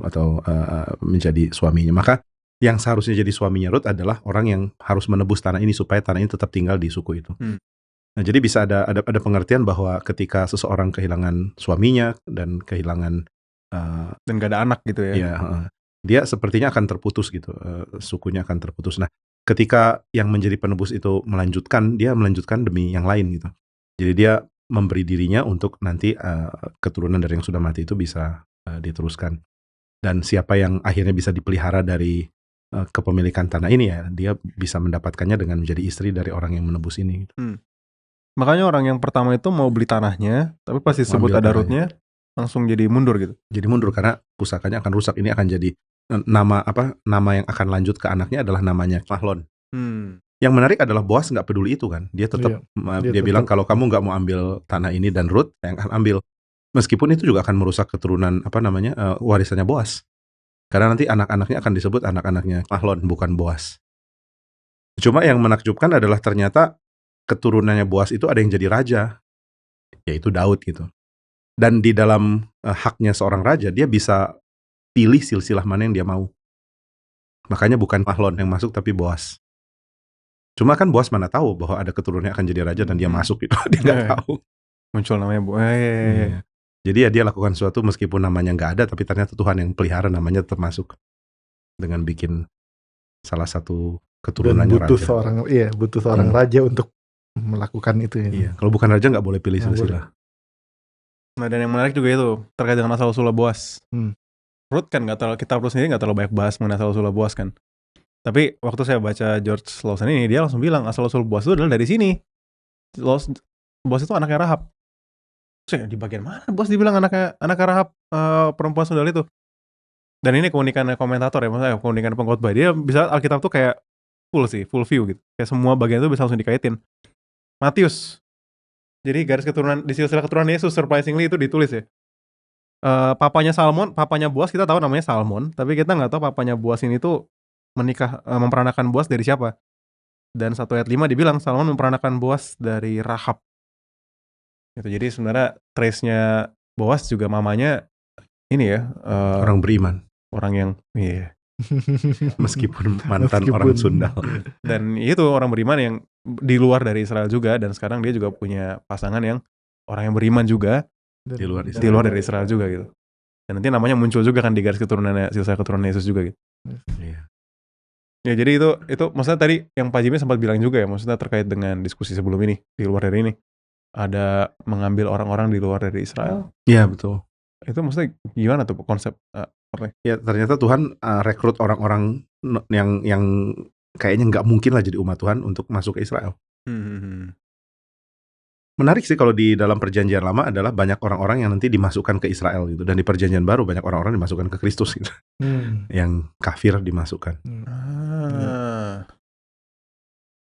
menjadi suaminya. Maka yang seharusnya jadi suaminya Ruth adalah orang yang harus menebus tanah ini supaya tanah ini tetap tinggal di suku itu. Nah, jadi bisa ada pengertian bahwa ketika seseorang kehilangan suaminya dan kehilangan dan gak ada anak gitu ya. Iya, dia sepertinya akan terputus gitu, sukunya akan terputus. Nah, ketika yang menjadi penebus itu dia melanjutkan demi yang lain gitu. Jadi dia memberi dirinya untuk nanti keturunan dari yang sudah mati itu bisa diteruskan. Dan siapa yang akhirnya bisa dipelihara dari kepemilikan tanah ini ya, dia bisa mendapatkannya dengan menjadi istri dari orang yang menebus ini. Gitu. Makanya orang yang pertama itu mau beli tanahnya, tapi pas disebut ada Ruth-nya, langsung jadi mundur gitu. Jadi mundur karena pusakanya akan rusak. Ini akan jadi nama yang akan lanjut ke anaknya adalah namanya Mahlon. Yang menarik adalah Boas nggak peduli itu kan. Dia tetap dia bilang kalau kamu nggak mau ambil tanah ini dan Ruth yang akan ambil. Meskipun itu juga akan merusak keturunan warisannya Boas. Karena nanti anak-anaknya akan disebut anak-anaknya Mahlon bukan Boas. Cuma yang menakjubkan adalah ternyata keturunannya Boas itu ada yang jadi raja, yaitu Daud gitu. Dan di dalam haknya seorang raja, dia bisa pilih silsilah mana yang dia mau. Makanya bukan Mahlon yang masuk, tapi Boas. Cuma kan Boas mana tahu bahwa ada keturunannya akan jadi raja dan dia masuk gitu. Dia nggak tahu. Muncul namanya Jadi ya dia lakukan sesuatu meskipun namanya nggak ada, tapi ternyata Tuhan yang pelihara namanya tetap masuk. Dengan bikin salah satu keturunannya butuh raja. Butuh seorang raja untuk melakukan itu ya. Iya, kalau bukan raja nggak boleh pilih silsilah. Nah, dan yang menarik juga itu terkait dengan asal-usul Boas. Ruth kan kita sendiri nggak terlalu banyak bahas mengenai asal-usul Boas kan. Tapi waktu saya baca George Lawson ini, dia langsung bilang asal-usul Boas itu adalah dari sini. Boas itu anaknya Rahab. Terus di bagian mana Boas dibilang anaknya Rahab, perempuan sundal itu? Dan ini keunikan komentator ya, maksudnya keunikan pengkhotbah. Dia bisa Alkitab tuh kayak full view gitu. Kayak semua bagian itu bisa langsung dikaitin. Matius. Jadi garis keturunan di silsilah keturunan Yesus surprisingly itu ditulis ya. Papanya Boas kita tahu namanya Salmon, tapi kita nggak tahu papanya Boas ini tuh memperanakan Boas dari siapa. Dan 1 ayat 5 dibilang Salmon memperanakan Boas dari Rahab. Gitu. Jadi sebenarnya trace-nya Boas juga mamanya ini ya, orang beriman. Orang yang meskipun mantan orang sundal. Dan itu orang beriman yang di luar dari Israel juga, dan sekarang dia juga punya pasangan yang orang yang beriman juga di luar dari Israel juga gitu. Dan nanti namanya muncul juga kan di garis silsilah keturunan Yesus juga gitu. Ya jadi itu maksudnya tadi yang Pak Jimmy sempat bilang juga ya, maksudnya terkait dengan diskusi sebelum ini, di luar dari ini ada mengambil orang-orang di luar dari Israel. Iya betul. Itu maksudnya gimana tuh konsep ya ternyata Tuhan rekrut orang-orang yang kayaknya nggak mungkin lah jadi umat Tuhan untuk masuk ke Israel. Menarik sih kalau di dalam perjanjian lama adalah banyak orang-orang yang nanti dimasukkan ke Israel gitu, dan di perjanjian baru banyak orang-orang dimasukkan ke Kristus gitu. Yang kafir dimasukkan.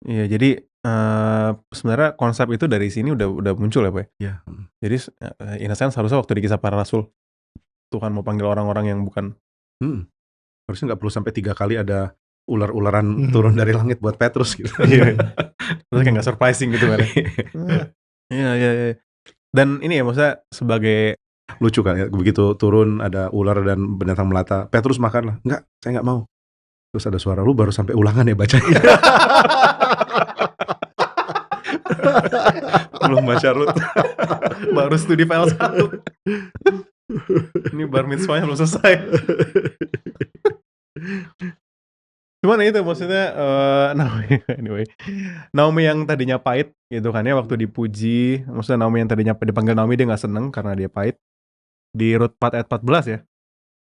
Iya, jadi sebenarnya konsep itu dari sini udah muncul ya Pak. Iya. Jadi in a sense harusnya waktu di Kisah Para Rasul Tuhan mau panggil orang-orang yang bukan. Harusnya nggak perlu sampai 3 kali ada ular-ularan turun dari langit buat Petrus gitu. Terus kayak nggak surprising gitu kan. Iya. Dan ini ya maksudnya sebagai lucu kan ya, begitu turun ada ular dan binatang melata, Petrus makan lah. Enggak, saya nggak mau. Terus ada suara, lu baru sampai ulangan ya bacanya. Belum baca Ruth. Baru studi file 1. Ini bar mitzvahnya belum selesai. Cuman itu maksudnya Naomi yang tadinya pahit gitu kan ya waktu dipuji, maksudnya Naomi yang tadinya dipanggil Naomi dia nggak seneng karena dia pahit. Di Rut 4 ayat 14 ya,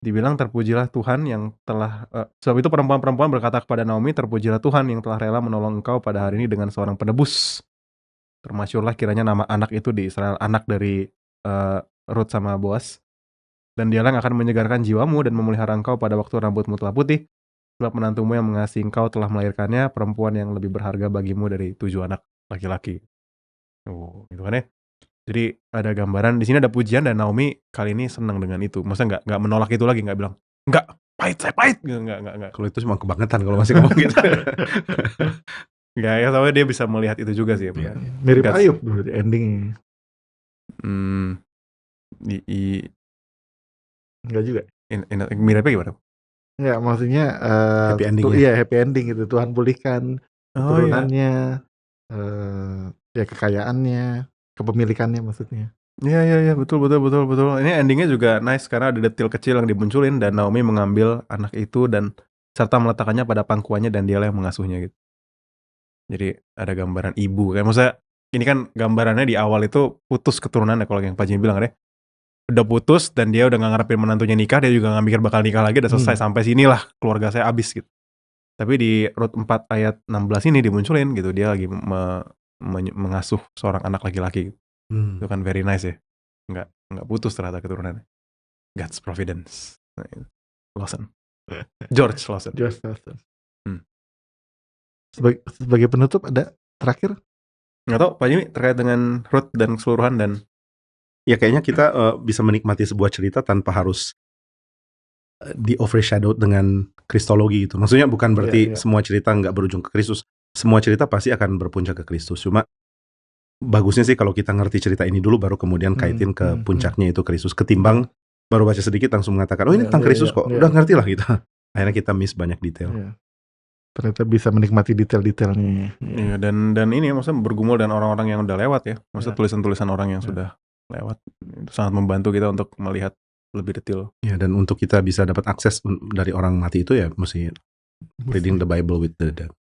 dibilang terpujilah Tuhan yang telah sebab itu perempuan-perempuan berkata kepada Naomi, terpujilah Tuhan yang telah rela menolong engkau pada hari ini dengan seorang penebus. Termasyurlah kiranya nama anak itu di Israel, anak dari Rut sama Boaz. Dan dialah yang akan menyegarkan jiwamu dan memelihara engkau pada waktu rambutmu telah putih. Sebab menantumu yang mengasihi engkau telah melahirkannya, perempuan yang lebih berharga bagimu dari 7 anak laki-laki. Oh, gitu kan ya. Jadi ada gambaran di sini ada pujian dan Naomi kali ini senang dengan itu. Maksudnya nggak menolak itu lagi, nggak bilang nggak pahit saya pahit, nggak. Kalau itu cuma kebangetan kalau masih ngomong gitu. Nggak ya, tapi dia bisa melihat itu juga sih. Iya. Mirip Ayub dulu endingnya. Enggak juga. Miripnya gimana? Enggak, maksudnya happy ending iya happy ending gitu. Tuhan pulihkan keturunannya, ya kekayaannya, kepemilikannya maksudnya. Iya, betul. Ini endingnya juga nice karena ada detail kecil yang dimunculin dan Naomi mengambil anak itu dan serta meletakkannya pada pangkuannya dan dialah yang mengasuhnya gitu. Jadi ada gambaran ibu kan, maksudnya ini kan gambarannya di awal itu putus keturunannya kalau yang Pak Jimmy bilang deh. Udah putus dan dia udah gak ngarepin menantunya nikah, dia juga gak mikir bakal nikah lagi, udah selesai sampai sinilah keluarga saya abis gitu. Tapi di Rut 4 ayat 16 ini dimunculin gitu, dia lagi mengasuh seorang anak laki-laki. Itu kan very nice ya. Nggak putus ternyata keturunannya. God's providence. Lawson. George Lawson. Sebagai penutup ada terakhir? Nggak tahu Pak Jimmy terkait dengan Ruth dan keseluruhan dan ya kayaknya kita bisa menikmati sebuah cerita tanpa harus di overshadowed dengan kristologi gitu. Maksudnya bukan berarti semua cerita nggak berujung ke Kristus. Semua cerita pasti akan berpuncak ke Kristus. Cuma bagusnya sih kalau kita ngerti cerita ini dulu baru kemudian kaitin ke puncaknya itu Kristus. Ketimbang baru baca sedikit langsung mengatakan, oh ini tentang Kristus kok. Udah ngerti lah kita. Akhirnya kita miss banyak detail. Ternyata bisa menikmati detail-detailnya. Iya, dan ini maksudnya bergumul dengan orang-orang yang udah lewat ya. Maksudnya tulisan-tulisan orang yang sudah lewat. Itu sangat membantu kita untuk melihat lebih detail. Ya, dan untuk kita bisa dapat akses dari orang mati itu ya mesti reading the Bible with the dead.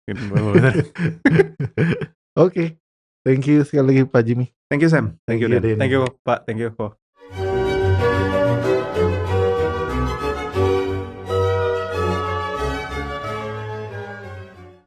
Oke. Thank you sekali lagi Pak Jimmy. Thank you Sam. Thank you Pak. Thank you.